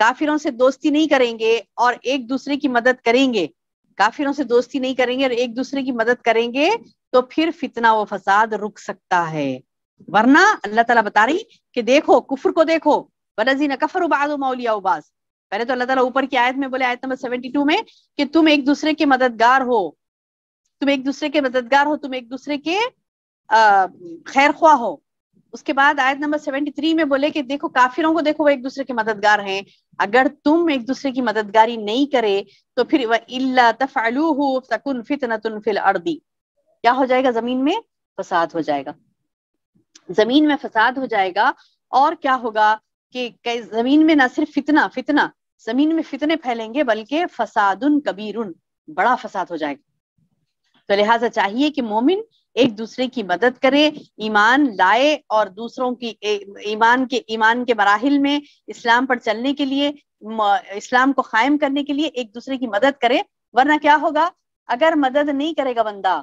کافروں سے دوستی نہیں کریں گے اور ایک دوسرے کی مدد کریں گے، کافروں سے دوستی نہیں کریں گے اور ایک دوسرے کی مدد کریں گے تو پھر فتنہ و فساد رک سکتا ہے. ورنہ اللہ تعالیٰ بتا رہی کہ دیکھو کفر کو دیکھو، وَالَّذِينَ كَفَرُوا بَعْضُهُمْ أَوْلِيَاءُ بَعْضٍ. پہلے تو اللہ تعالیٰ اوپر کی آیت میں بولے، آیت نمبر 72 میں، کہ تم ایک دوسرے کے مددگار ہو، تم ایک دوسرے کے مددگار ہو، تم ایک دوسرے کے خیر خواہ ہو. اس کے بعد آیت نمبر 73 میں بولے کہ دیکھو کافروں کو دیکھو وہ ایک دوسرے کے مددگار ہیں، اگر تم ایک دوسرے کی مددگاری نہیں کرے تو پھر وَإِلَّا تَفْعَلُوهُ تَكُنْ فِتْنَةٌ فِي الْأَرْضِ، کیا ہو جائے گا؟ زمین میں فساد ہو جائے گا، زمین میں فساد ہو جائے گا. اور کیا ہوگا کہ زمین میں نہ صرف فتنہ زمین میں فتنے پھیلیں گے بلکہ فساد کبیر، بڑا فساد ہو جائے گا. تو لہٰذا چاہیے کہ مومن ایک دوسرے کی مدد کرے، ایمان لائے اور دوسروں کی ایمان کے مراحل میں اسلام پر چلنے کے لیے، اسلام کو قائم کرنے کے لیے ایک دوسرے کی مدد کرے. ورنہ کیا ہوگا؟ اگر مدد نہیں کرے گا بندہ،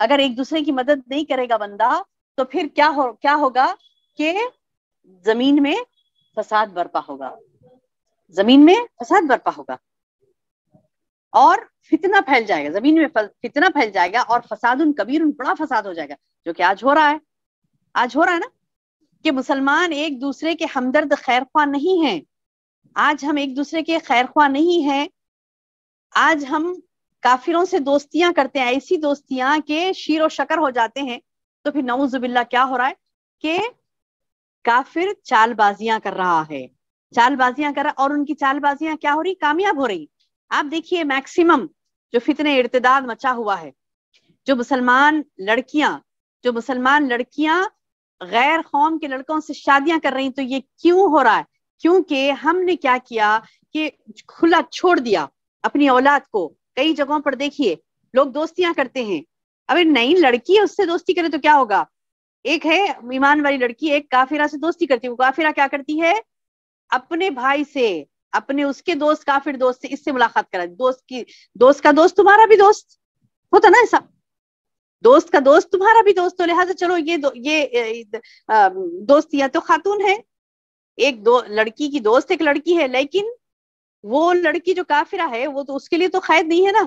اگر ایک دوسرے کی مدد نہیں کرے گا بندہ تو پھر کیا ہوگا کہ زمین میں فساد برپا ہوگا، زمین میں فساد برپا ہوگا اور فتنہ پھیل جائے گا، زمین میں فتنہ پھیل جائے گا اور فساد کبیر، بڑا فساد ہو جائے گا، جو کہ آج ہو رہا ہے نا، کہ مسلمان ایک دوسرے کے ہمدرد خیر خواہ نہیں ہیں. آج ہم ایک دوسرے کے خیر خواہ نہیں ہیں، آج ہم کافروں سے دوستیاں کرتے ہیں، ایسی دوستیاں کہ شیر و شکر ہو جاتے ہیں. تو پھر نعوذ باللہ کیا ہو رہا ہے کہ کافر چال بازیاں کر رہا ہے، اور ان کی چال بازیاں کیا ہو رہی؟ کامیاب ہو رہی. آپ دیکھیے میکسیمم جو فتنے ارتداد مچا ہوا ہے، جو مسلمان لڑکیاں غیر قوم کے لڑکوں سے شادیاں کر رہی، تو یہ کیوں ہو رہا ہے؟ کیونکہ ہم نے کیا کیا کہ کھلا چھوڑ دیا اپنی اولاد کو. کئی جگہوں پر دیکھیے لوگ دوستیاں کرتے ہیں، ابھی نئی لڑکی ہے اس سے دوستی کرے تو کیا ہوگا؟ ایک ہے ایمان والی لڑکی، ایک کافرہ سے دوستی کرتی ہے، وہ کافرہ کیا کرتی ہے؟ اپنے بھائی سے، اپنے اس کے دوست کافر دوست سے، اس سے ملاقات کرا، دوست کا دوست تمہارا بھی دوست ہوتا نا، ایسا دوست کا دوست تمہارا بھی دوست. تو لہٰذا چلو یہ دوست یا تو خاتون ہے، لڑکی کی دوست ایک لڑکی ہے، لیکن وہ لڑکی جو کافرہ ہے وہ تو اس کے لیے تو قید نہیں ہے نا،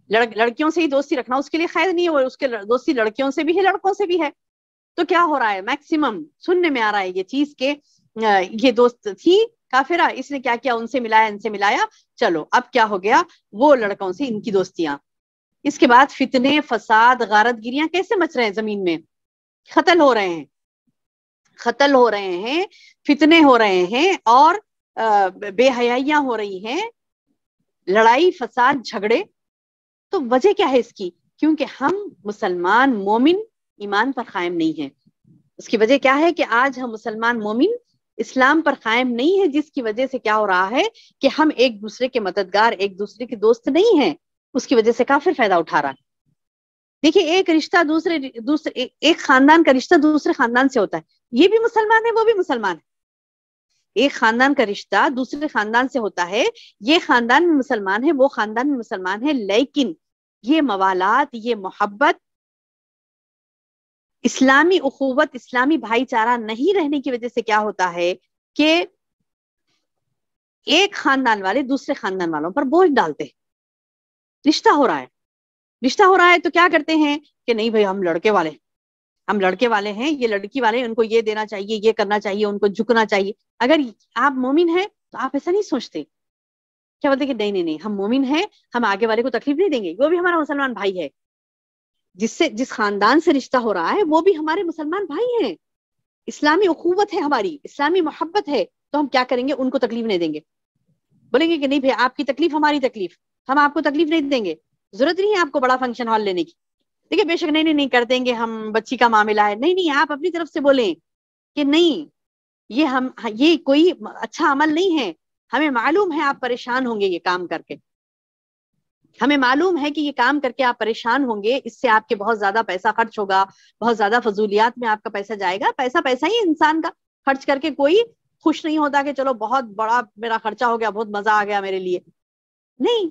لڑکیوں سے ہی دوستی رکھنا اس کے لیے قید نہیں ہے، اس کے دوستی لڑکیوں سے بھی ہے لڑکوں سے بھی ہے. تو کیا ہو رہا ہے؟ میکسیمم سننے میں آ رہا ہے یہ چیز کہ یہ دوست تھی کافرہ، اس نے کیا کیا، ان سے ملایا، چلو اب کیا ہو گیا، وہ لڑکوں سے ان کی دوستیاں. اس کے بعد فتنے فساد غارت گریاں کیسے مچ رہے ہیں زمین میں، قتل ہو رہے ہیں، فتنے ہو رہے ہیں اور بے حیائیاں ہو رہی ہیں، لڑائی فساد جھگڑے. تو وجہ کیا ہے اس کی؟ کیونکہ ہم مسلمان مومن ایمان پر قائم نہیں ہیں. اس کی وجہ کیا ہے کہ آج ہم مسلمان مومن اسلام پر قائم نہیں ہے، جس کی وجہ سے کیا ہو رہا ہے کہ ہم ایک دوسرے کے مددگار، ایک دوسرے کے دوست نہیں ہیں. اس کی وجہ سے کافر فائدہ اٹھا رہا ہے. دیکھیے ایک رشتہ ایک خاندان کا رشتہ دوسرے خاندان سے ہوتا ہے، یہ بھی مسلمان ہے وہ بھی مسلمان ہے. ایک خاندان کا رشتہ دوسرے خاندان سے ہوتا ہے، یہ خاندان میں مسلمان ہے وہ خاندان میں مسلمان ہے، لیکن یہ موالات، یہ محبت، اسلامی اخوت، اسلامی بھائی چارہ نہیں رہنے کی وجہ سے کیا ہوتا ہے کہ ایک خاندان والے دوسرے خاندان والوں پر بوجھ ڈالتے ہیں. رشتہ ہو رہا ہے تو کیا کرتے ہیں کہ نہیں بھائی ہم لڑکے والے ہیں، یہ لڑکی والے ہیں، ان کو یہ دینا چاہیے، یہ کرنا چاہیے، ان کو جھکنا چاہیے. اگر آپ مومن ہیں تو آپ ایسا نہیں سوچتے، کیا بولتے کہ نہیں ہم مومن ہیں، ہم آگے والے کو تکلیف نہیں دیں گے، وہ بھی ہمارا مسلمان بھائی ہے، جس خاندان سے رشتہ ہو رہا ہے وہ بھی ہمارے مسلمان بھائی ہیں، اسلامی اخوت ہے ہماری، اسلامی محبت ہے، تو ہم کیا کریں گے؟ ان کو تکلیف نہیں دیں گے. بولیں گے کہ نہیں بھائی آپ کی تکلیف ہماری تکلیف، ہم آپ کو تکلیف نہیں دیں گے، ضرورت نہیں ہے آپ کو بڑا فنکشن ہال لینے کی. دیکھیں بے شک نہیں کر دیں گے، ہم بچی کا معاملہ ہے، نہیں آپ اپنی طرف سے بولیں کہ نہیں یہ کوئی اچھا عمل نہیں ہے، ہمیں معلوم ہے آپ پریشان ہوں گے یہ کام کر کے، ہمیں معلوم ہے کہ یہ کام کر کے آپ پریشان ہوں گے، اس سے آپ کے بہت زیادہ پیسہ خرچ ہوگا، بہت زیادہ فضولیات میں آپ کا پیسہ جائے گا. پیسہ ہی انسان کا خرچ کر کے کوئی خوش نہیں ہوتا کہ چلو بہت بڑا میرا خرچہ ہو گیا، بہت مزہ آ گیا میرے لیے. نہیں،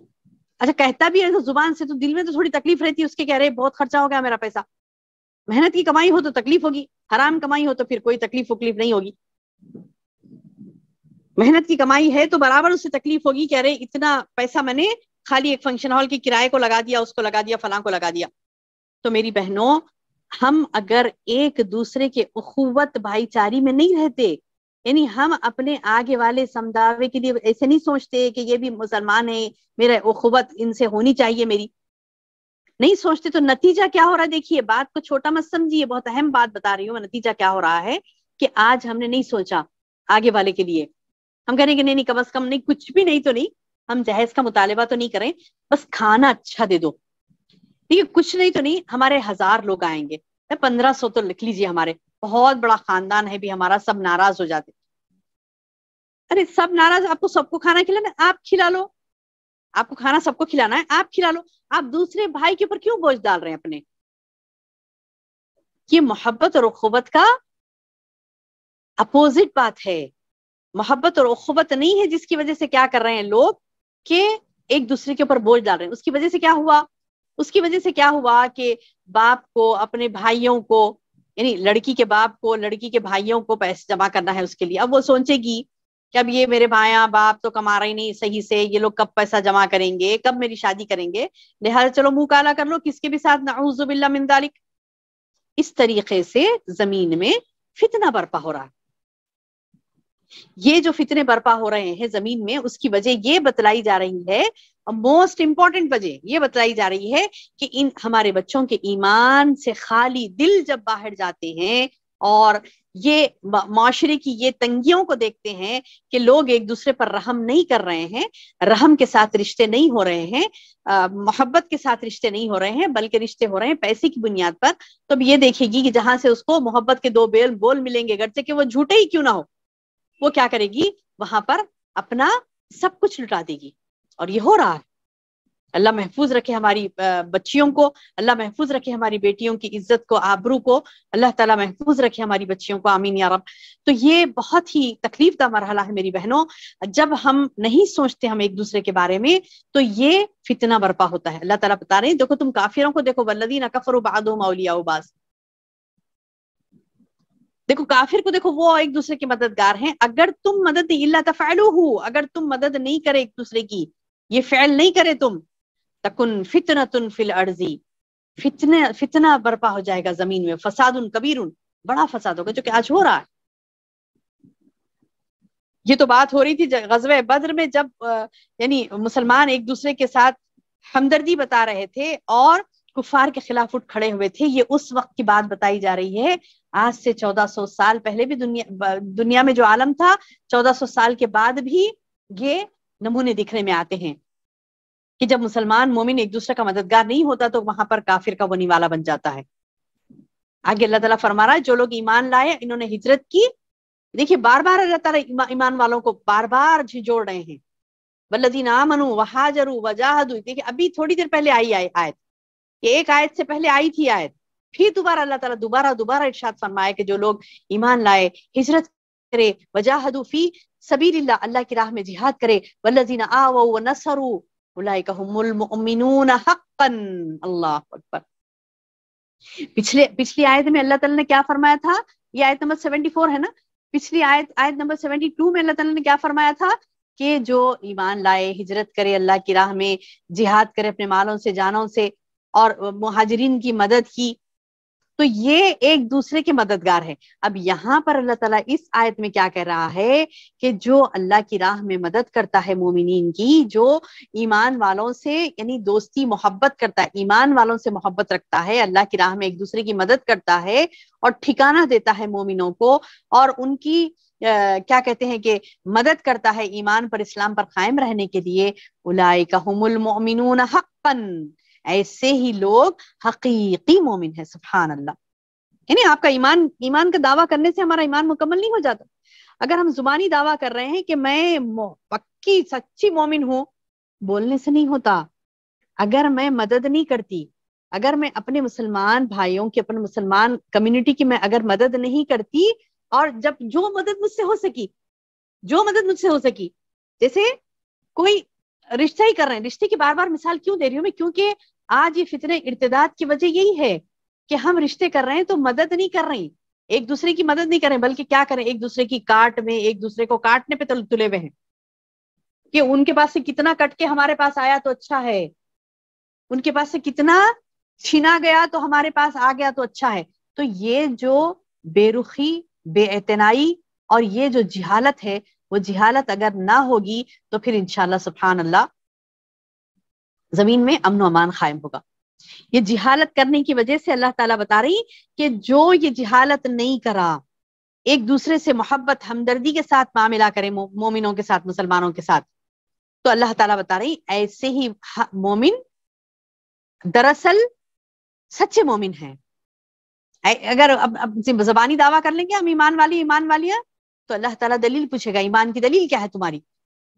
اچھا کہتا بھی ہے تو زبان سے، تو دل میں تو تھوڑی تکلیف رہتی ہے اس کے، کہہ رہے بہت خرچہ ہو گیا میرا پیسہ. محنت کی کمائی ہو تو تکلیف ہوگی، حرام کمائی ہو تو پھر کوئی تکلیف نہیں ہوگی. محنت کی کمائی ہے تو برابر اسے تکلیف ہوگی کہ ارے اتنا پیسہ میں نے خالی ایک فنکشن ہال کے کرائے کو لگا دیا, اس کو لگا دیا, فلاں کو لگا دیا. تو میری بہنوں, ہم اگر ایک دوسرے کے اخوت بھائی چاری میں نہیں رہتے, یعنی ہم اپنے آگے والے سمداوے کے لیے ایسے نہیں سوچتے کہ یہ بھی مسلمان ہے, میرا اخوت ان سے ہونی چاہیے میری, نہیں سوچتے, تو نتیجہ کیا ہو رہا ہے دیکھیے, بات کو چھوٹا مت سمجھیے, بہت اہم بات بتا رہی ہوں میں. نتیجہ کیا ہو رہا ہے کہ آج ہم نے نہیں سوچا آگے والے کے لیے, ہم کہیں گے نہیں کم از کم نہیں, کچھ بھی نہیں تو نہیں, ہم جہیز کا مطالبہ تو نہیں کریں, بس کھانا اچھا دے دو, ٹھیک ہے, کچھ نہیں تو نہیں, ہمارے 1000 لوگ آئیں گے, 1500 تو لکھ لیجیے, ہمارے بہت بڑا خاندان ہے بھی ہمارا, سب ناراض ہو جاتے. ارے سب ناراض, آپ کو سب کو کھانا کھلانا, آپ کھلا لو, آپ کو کھانا سب کو کھلانا ہے, آپ کھلا لو. آپ دوسرے بھائی کے اوپر کیوں بوجھ ڈال رہے ہیں اپنے؟ یہ محبت اور اخوت کا اپوزٹ بات ہے. محبت اور اخوت نہیں ہے جس کی وجہ سے کیا کر رہے ہیں لوگ کہ ایک دوسرے کے اوپر بوجھ ڈال رہے ہیں. اس کی وجہ سے کیا ہوا, اس کی وجہ سے کیا ہوا کہ باپ کو اپنے بھائیوں کو, یعنی لڑکی کے باپ کو لڑکی کے بھائیوں کو پیسے جمع کرنا ہے اس کے لیے. اب وہ سوچے گی کہ اب یہ میرے بھائیاں باپ تو کما رہے نہیں صحیح سے, یہ لوگ کب پیسہ جمع کریں گے, کب میری شادی کریں گے, لہٰذا چلو منہ کالا کر لو کس کے بھی ساتھ, نعوذ باللہ من ذالک. اس طریقے سے زمین میں فتنہ برپا ہو رہا ہے. یہ جو فتنے برپا ہو رہے ہیں زمین میں, اس کی وجہ یہ بتلائی جا رہی ہے, موسٹ امپورٹنٹ وجہ یہ بتلائی جا رہی ہے کہ ان ہمارے بچوں کے ایمان سے خالی دل جب باہر جاتے ہیں اور یہ معاشرے کی یہ تنگیوں کو دیکھتے ہیں کہ لوگ ایک دوسرے پر رحم نہیں کر رہے ہیں, رحم کے ساتھ رشتے نہیں ہو رہے ہیں, محبت کے ساتھ رشتے نہیں ہو رہے ہیں, بلکہ رشتے ہو رہے ہیں پیسے کی بنیاد پر, تو اب یہ دیکھے گی کہ جہاں سے اس کو محبت کے 2 بول ملیں گے گرچہ کہ وہ جھوٹے ہی کیوں نہ ہو, وہ کیا کرے گی وہاں پر اپنا سب کچھ لٹا دے گی. اور یہ ہو رہا ہے. اللہ محفوظ رکھے ہماری بچیوں کو, اللہ محفوظ رکھے ہماری بیٹیوں کی عزت کو, آبرو کو, اللہ تعالیٰ محفوظ رکھے ہماری بچیوں کو, آمین یا رب. تو یہ بہت ہی تکلیف دہ مرحلہ ہے میری بہنوں, جب ہم نہیں سوچتے ہم ایک دوسرے کے بارے میں تو یہ فتنہ برپا ہوتا ہے. اللہ تعالیٰ بتا رہے ہیں, دیکھو تم کافروں کو دیکھو, والذین کفروا بعضهم اولیاء بعض, دیکھو کافر کو دیکھو, وہ ایک دوسرے کے مددگار ہیں. اگر تم مدد الا تفعلوه, اگر تم مدد نہیں کرے ایک دوسرے کی, یہ فعل نہیں کرے تم, تکن فتنۃ فی الارض, فتنہ برپا ہو جائے گا زمین میں, فساد کبیر, بڑا فساد ہوگا, جو کہ آج ہو رہا ہے. یہ تو بات ہو رہی تھی غزوہ بدر میں, جب یعنی مسلمان ایک دوسرے کے ساتھ ہمدردی بتا رہے تھے اور کفار کے خلاف اٹھ کھڑے ہوئے تھے. یہ اس وقت کی بات بتائی جا رہی ہے. آج سے 1400 سال پہلے بھی دنیا میں جو عالم تھا, 1400 سال کے بعد بھی یہ نمونے دکھنے میں آتے ہیں کہ جب مسلمان مومن ایک دوسرے کا مددگار نہیں ہوتا تو وہاں پر کافر کا بنی والا بن جاتا ہے. آگے اللہ تعالیٰ فرما رہا ہے, جو لوگ ایمان لائے, انہوں نے ہجرت کی. دیکھیے بار بار اللہ تعالیٰ ایمان والوں کو بار بار جھنجھوڑ رہے ہیں. والذین آمنوا وہاجروا وجاہدوا, دیکھیے ابھی تھوڑی دیر پہلے آئی آیت, یہ ایک آیت سے پہلے آئی تھی آیت, پھر دوبارہ اللہ تعالیٰ دوبارہ ارشاد فرمایا کہ جو لوگ ایمان لائے, ہجرت کرے, وجاہدوا فی سبیل اللہ, اللہ کی راہ میں جہاد کرے, والذین آووا ونصروا اولئک هم المؤمنون حقا. اللہ اکبر. پچھلی آیت میں اللہ تعالیٰ نے کیا فرمایا تھا, یہ آیت نمبر 74 ہے نا, پچھلی آیت نمبر 72 میں اللہ تعالیٰ نے کیا فرمایا تھا کہ جو ایمان لائے, ہجرت کرے, اللہ کی راہ میں جہاد کرے اپنے مالوں سے جانوں سے, اور مہاجرین کی مدد کی, تو یہ ایک دوسرے کے مددگار ہے. اب یہاں پر اللہ تعالیٰ اس آیت میں کیا کہہ رہا ہے کہ جو اللہ کی راہ میں مدد کرتا ہے مومنین کی, جو ایمان والوں سے یعنی دوستی محبت کرتا ہے, ایمان والوں سے محبت رکھتا ہے, اللہ کی راہ میں ایک دوسرے کی مدد کرتا ہے اور ٹھکانہ دیتا ہے مومنوں کو, اور ان کی کیا کہتے ہیں کہ مدد کرتا ہے ایمان پر, اسلام پر قائم رہنے کے لیے, اولئک هم المؤمنون حقا, ایسے ہی لوگ حقیقی مومن ہے. سبحان اللہ. یعنی آپ کا ایمان کا دعویٰ کرنے سے ہمارا ایمان مکمل نہیں ہو جاتا. اگر ہم زبانی دعویٰ کر رہے ہیں کہ میں پکی سچی مومن ہوں, بولنے سے نہیں ہوتا. اگر میں مدد نہیں کرتی, اگر میں اپنے مسلمان بھائیوں کی, اپنے مسلمان کمیونٹی کی میں اگر مدد نہیں کرتی, اور جب جو مدد مجھ سے ہو سکی, جیسے کوئی رشتہ ہی کر رہے ہیں, رشتے کی بار بار مثال کیوں دے رہی ہوں میں, کیونکہ آج یہ فتنہ ارتداد کی وجہ یہی ہے کہ ہم رشتے کر رہے ہیں تو مدد نہیں کر رہے ہیں, ایک دوسرے کی مدد نہیں کریں بلکہ کیا کریں, ایک دوسرے کی کاٹ میں, ایک دوسرے کو کاٹنے پہ تلے ہوئے ہیں کہ ان کے پاس سے کتنا کٹ کے ہمارے پاس آیا تو اچھا ہے, ان کے پاس سے کتنا چھینا گیا تو ہمارے پاس آ گیا تو اچھا ہے. تو یہ جو بے رخی, بے اعتنائی اور یہ جو جہالت ہے, وہ جہالت اگر نہ ہوگی تو پھر انشاءاللہ سبحان اللہ زمین میں امن و امان قائم ہوگا. یہ جہالت کرنے کی وجہ سے اللہ تعالیٰ بتا رہی کہ جو یہ جہالت نہیں کرا, ایک دوسرے سے محبت ہمدردی کے ساتھ معاملہ کرے, مومنوں کے ساتھ, مسلمانوں کے ساتھ, تو اللہ تعالیٰ بتا رہی ایسے ہی مومن دراصل سچے مومن ہیں. اگر اب زبانی دعویٰ کر لیں گے ہم ایمان والی ہیں, تو اللہ تعالیٰ دلیل پوچھے گا, ایمان کی دلیل کیا ہے تمہاری؟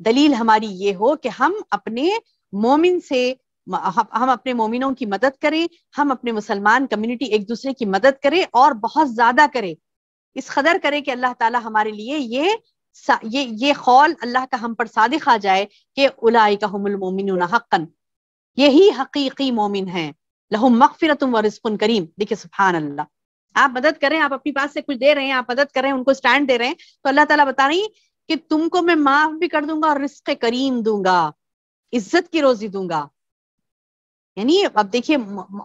دلیل ہماری یہ ہو کہ ہم اپنے مومن سے, ہم اپنے مومنوں کی مدد کریں, ہم اپنے مسلمان کمیونٹی ایک دوسرے کی مدد کریں اور بہت زیادہ کریں, اس قدر کریں کہ اللہ تعالیٰ ہمارے لیے یہ قول اللہ کا ہم پر صادق آ جائے کہ اولئک هم المؤمنون حقا, یہی حقیقی مومن ہیں, لہم مغفرۃ و رزق کریم. دیکھیں سبحان اللہ, آپ مدد کریں, آپ اپنی پاس سے کچھ دے رہے ہیں, آپ مدد کریں, ان کو سٹینڈ دے رہے ہیں, تو اللہ تعالیٰ بتا رہی کہ تم کو میں معاف بھی کر دوں گا اور رزق کریم دوں گا, عزت کی روزی دوں گا. یعنی اب دیکھیے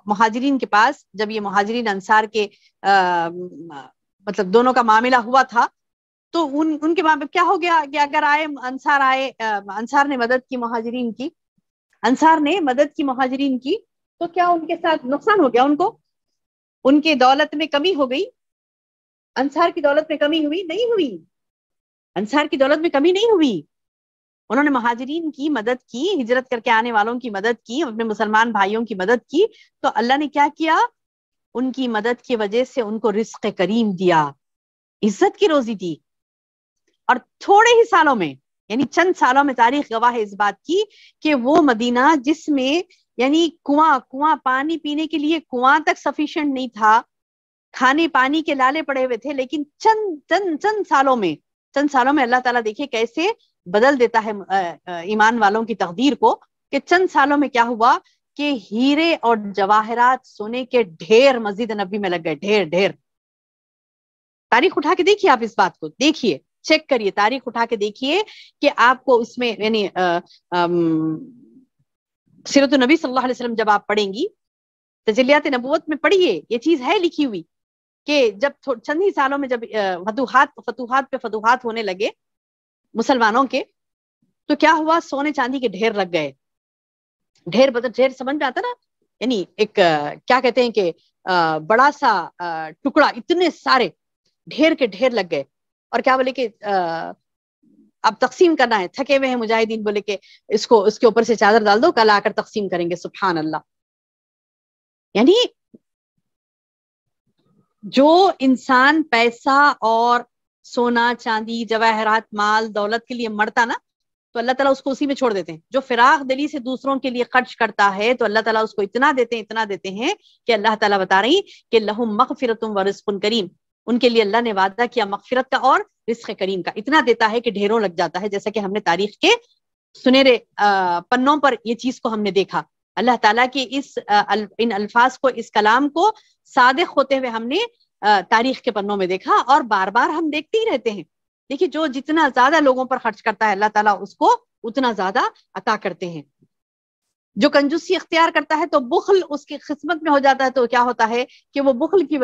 مہاجرین کے پاس جب یہ مہاجرین انصار کے مطلب دونوں کا معاملہ ہوا تھا, تو ان کے معاملے کیا ہو گیا کہ اگر انصار نے مدد کی مہاجرین کی, مہاجرین کی, تو کیا ان کے ساتھ نقصان ہو گیا؟ ان کے دولت میں کمی ہو گئی؟ انصار کی دولت میں کمی ہوئی؟ نہیں ہوئی, انصار کی دولت میں کمی نہیں ہوئی. انہوں نے مہاجرین کی مدد کی, ہجرت کر کے آنے والوں کی مدد کی, اپنے مسلمان بھائیوں کی مدد کی, تو اللہ نے کیا کیا؟ ان کی مدد کی وجہ سے ان کو رزق کریم دیا, عزت کی روزی دی. اور تھوڑے ہی سالوں میں, یعنی چند سالوں میں, تاریخ گواہ ہے اس بات کی کہ وہ مدینہ جس میں یعنی کنواں پانی پینے کے لیے کنواں تک سفیشینٹ نہیں تھا, کھانے پانی کے لالے پڑے ہوئے تھے, لیکن چند سالوں میں اللہ تعالیٰ دیکھے کیسے بدل دیتا ہے ایمان والوں کی تقدیر کو, کہ چند سالوں میں کیا ہوا کہ ہیرے اور جواہرات, سونے کے ڈھیر مسجد نبی میں لگ گئے, ڈھیر. تاریخ اٹھا کے دیکھیے, آپ اس بات کو دیکھیے, چیک کریے, تاریخ اٹھا کے دیکھیے کہ آپ کو اس میں یعنی سیرت النبی صلی اللہ علیہ وسلم جب آپ پڑھیں گی, تجلیات نبوت میں پڑھیے, یہ چیز ہے لکھی ہوئی کہ جب چند ہی سالوں میں جب فتوحات پہ فتوحات ہونے لگے مسلمانوں کے, تو کیا ہوا؟ سونے چاندی کے ڈھیر لگ گئے. ڈھیر سمجھ میں آتا نا, یعنی ایک کیا کہتے ہیں کہ بڑا سا ٹکڑا, اتنے سارے ڈھیر کے ڈھیر لگ گئے. اور کیا بولے کہ اب تقسیم کرنا ہے, تھکے ہوئے ہیں مجاہدین, بولے کہ اس کے اوپر سے چادر ڈال دو, کل آ کر تقسیم کریں گے. سبحان اللہ. یعنی جو انسان پیسہ اور سونا چاندی جواہرات مال دولت کے لیے مرتا نا, تو اللہ تعالیٰ اس کو اسی میں چھوڑ دیتے ہیں. جو فراغ دلی سے دوسروں کے لیے خرچ کرتا ہے, تو اللہ تعالیٰ اس کو اتنا دیتے ہیں کہ اللہ تعالیٰ بتا رہی کہ لہم مغفرۃ و رزق کریم, ان کے لیے اللہ نے وعدہ کیا مغفرت کا اور رزق کریم کا, اتنا دیتا ہے کہ ڈھیروں لگ جاتا ہے. جیسا کہ ہم نے تاریخ کے سنہرے پنوں پر یہ چیز کو ہم نے دیکھا. اللہ تعالیٰ کے ان الفاظ کو, اس کلام کو صادق ہوتے ہوئے ہم نے تاریخ کے پنوں میں دیکھا, اور بار بار ہم دیکھتے ہی رہتے ہیں. دیکھیے جو جتنا زیادہ لوگوں پر خرچ کرتا ہے اللہ تعالیٰ اس کو اتنا زیادہ عطا کرتے ہیں. جو کنجوسی اختیار کرتا ہے تو بخل اس کی قسمت میں ہو جاتا ہے. تو کیا ہوتا ہے کہ وہ بخل کی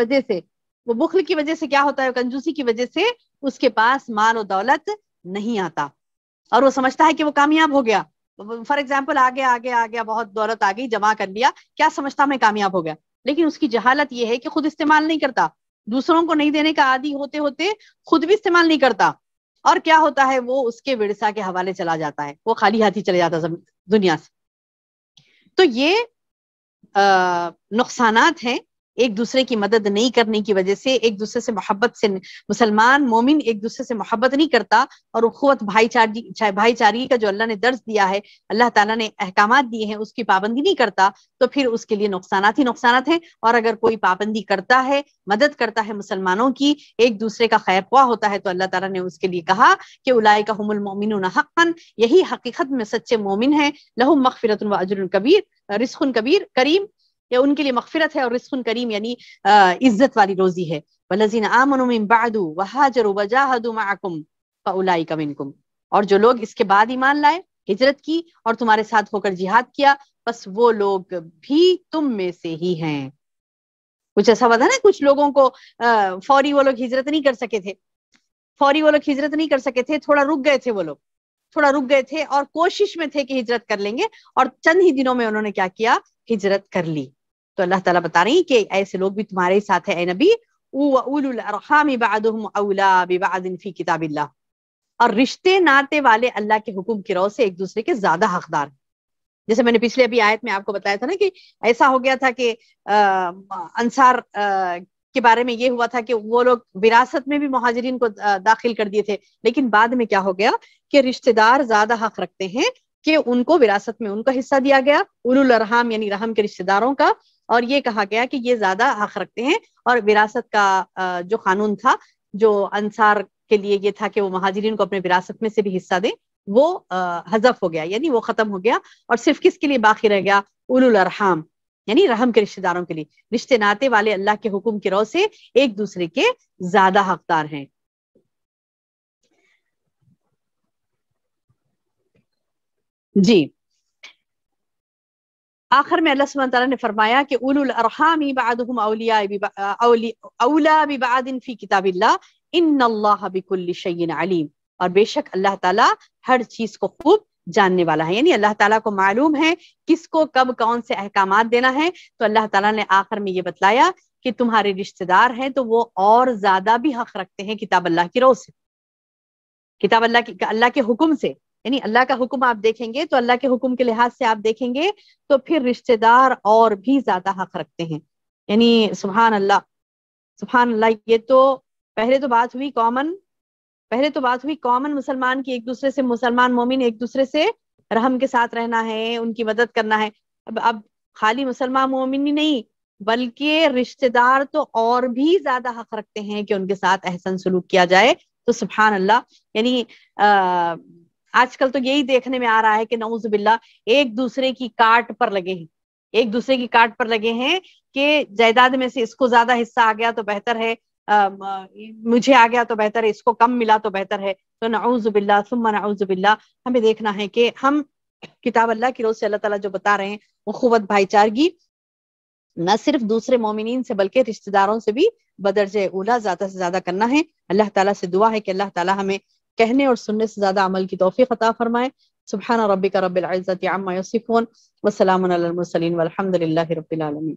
وجہ سے کیا ہوتا ہے, کنجوسی کی وجہ سے اس کے پاس مال و دولت نہیں آتا, اور وہ سمجھتا ہے کہ وہ کامیاب ہو گیا. فار ایگزامپل آگے بہت دولت آ گئی, جمع کر لیا, کیا سمجھتا میں کامیاب ہو گیا, لیکن اس کی جہالت یہ ہے کہ خود استعمال نہیں کرتا, دوسروں کو نہیں دینے کا عادی ہوتے ہوتے خود بھی استعمال نہیں کرتا, اور کیا ہوتا ہے وہ اس کے ورثہ کے حوالے چلا جاتا ہے, وہ خالی ہاتھی چلے جاتا ہے دنیا سے. تو یہ نقصانات ہیں ایک دوسرے کی مدد نہیں کرنے کی وجہ سے. ایک دوسرے سے محبت سے, مسلمان مومن ایک دوسرے سے محبت نہیں کرتا, اور اخوت بھائی چارگی کا جو اللہ نے درس دیا ہے, اللہ تعالیٰ نے احکامات دیے ہیں, اس کی پابندی نہیں کرتا, تو پھر اس کے لیے نقصانات ہی نقصانات ہیں. اور اگر کوئی پابندی کرتا ہے, مدد کرتا ہے مسلمانوں کی, ایک دوسرے کا خیر خواہ ہوتا ہے, تو اللہ تعالیٰ نے اس کے لیے کہا کہ اولئک هم المؤمنون حقا, یہی حقیقت میں سچے مومن ہیں. لہم مغفرۃ و اجر کبیر, رزق کبیر کریم, یا ان کے لیے مغفرت ہے اور رزق کریم یعنی عزت والی روزی ہے. والذین آمنوا من بعد وہاجروا وجاہدوا معکم فاولئک منکم، اور جو لوگ اس کے بعد ایمان لائے، ہجرت کی اور تمہارے ساتھ ہو کر جہاد کیا، بس وہ لوگ بھی تم میں سے ہی ہیں. کچھ ایسا ہوا تھا نا، کچھ لوگوں کو فوری وہ لوگ ہجرت نہیں کر سکے تھے، تھوڑا رک گئے تھے، وہ لوگ تھوڑا رک گئے تھے اور کوشش میں تھے کہ ہجرت کر لیں گے، اور چند ہی دنوں میں انہوں نے کیا کیا، ہجرت کر لی. تو اللہ تعالیٰ بتا رہی کہ ایسے لوگ بھی تمہارے ساتھ ہیں اے نبی. وَأُولُو الْأَرْحَامِ بَعْضُهُمْ أَوْلَىٰ بِبَعْضٍ فِي کتاب اللہ، اور رشتے ناتے والے اللہ کے حکم کی رو سے ایک دوسرے کے زیادہ حقدار. جیسے میں نے پچھلے ابھی آیت میں آپ کو بتایا تھا نا کہ ایسا ہو گیا تھا کہ انصار کے بارے میں یہ ہوا تھا کہ وہ لوگ وراثت میں بھی مہاجرین کو داخل کر دیے تھے، لیکن بعد میں کیا ہو گیا کہ رشتہ دار زیادہ حق رکھتے ہیں کہ ان کو وراثت میں ان کا حصہ دیا گیا، اولو الارحام یعنی رحم کے رشتہ داروں کا، اور یہ کہا گیا کہ یہ زیادہ حق رکھتے ہیں. اور وراثت کا جو قانون تھا جو انصار کے لیے یہ تھا کہ وہ مہاجرین کو اپنے وراثت میں سے بھی حصہ دیں، وہ حذف ہو گیا، یعنی وہ ختم ہو گیا. اور صرف کس کے لیے باقی رہ گیا؟ اولو الارحام یعنی رحم کے رشتہ داروں کے لیے. رشتے ناتے والے اللہ کے حکم کی رو سے ایک دوسرے کے زیادہ حقدار ہیں. جی آخر میں اللہ سبحانہ تعالیٰ نے فرمایا کہ اولو الارحام بعضهم اولیاء ببعض فی کتاب اللہ ان اللہ بکل شیء علیم، اور بے شک اللہ تعالیٰ ہر چیز کو خوب جاننے والا ہے. یعنی اللہ تعالیٰ کو معلوم ہے کس کو کب کون سے احکامات دینا ہے. تو اللہ تعالیٰ نے آخر میں یہ بتلایا کہ تمہارے رشتہ دار ہیں تو وہ اور زیادہ بھی حق رکھتے ہیں کتاب اللہ کی رو سے، کتاب اللہ کے حکم سے. یعنی اللہ کا حکم آپ دیکھیں گے تو اللہ کے حکم کے لحاظ سے آپ دیکھیں گے تو پھر رشتہ دار اور بھی زیادہ حق رکھتے ہیں. یعنی سبحان اللہ سبحان اللہ. یہ تو پہلے تو بات ہوئی کامن مسلمان کی، ایک دوسرے سے مسلمان مومن ایک دوسرے سے رحم کے ساتھ رہنا ہے، ان کی مدد کرنا ہے. اب خالی مسلمان مومن ہی نہیں بلکہ رشتہ دار تو اور بھی زیادہ حق رکھتے ہیں کہ ان کے ساتھ احسن سلوک کیا جائے. تو سبحان اللہ. یعنی آج کل تو یہی دیکھنے میں آ رہا ہے کہ نعوذ باللہ ایک دوسرے کی کاٹ پر لگے ہیں کہ جائیداد میں سے اس کو زیادہ حصہ آ گیا تو بہتر ہے، مجھے آ گیا تو بہتر ہے، اس کو کم ملا تو بہتر ہے. تو نعوذ باللہ ثم نعوذ باللہ. ہمیں دیکھنا ہے کہ ہم کتاب اللہ کی روز سے اللہ تعالیٰ جو بتا رہے ہیں اخوت بھائی چارگی نہ صرف دوسرے مومنین سے بلکہ رشتہ داروں سے بھی بدرجہ اولا زیادہ سے زیادہ کرنا ہے. اللہ تعالیٰ سے دعا ہے کہ اللہ تعالیٰ ہمیں کہنے اور سننے سے زیادہ عمل کی توفیق عطا فرمائے. سبحان ربک رب العزت عما یصفون وسلام علی المرسلین والحمد للہ رب العالمین.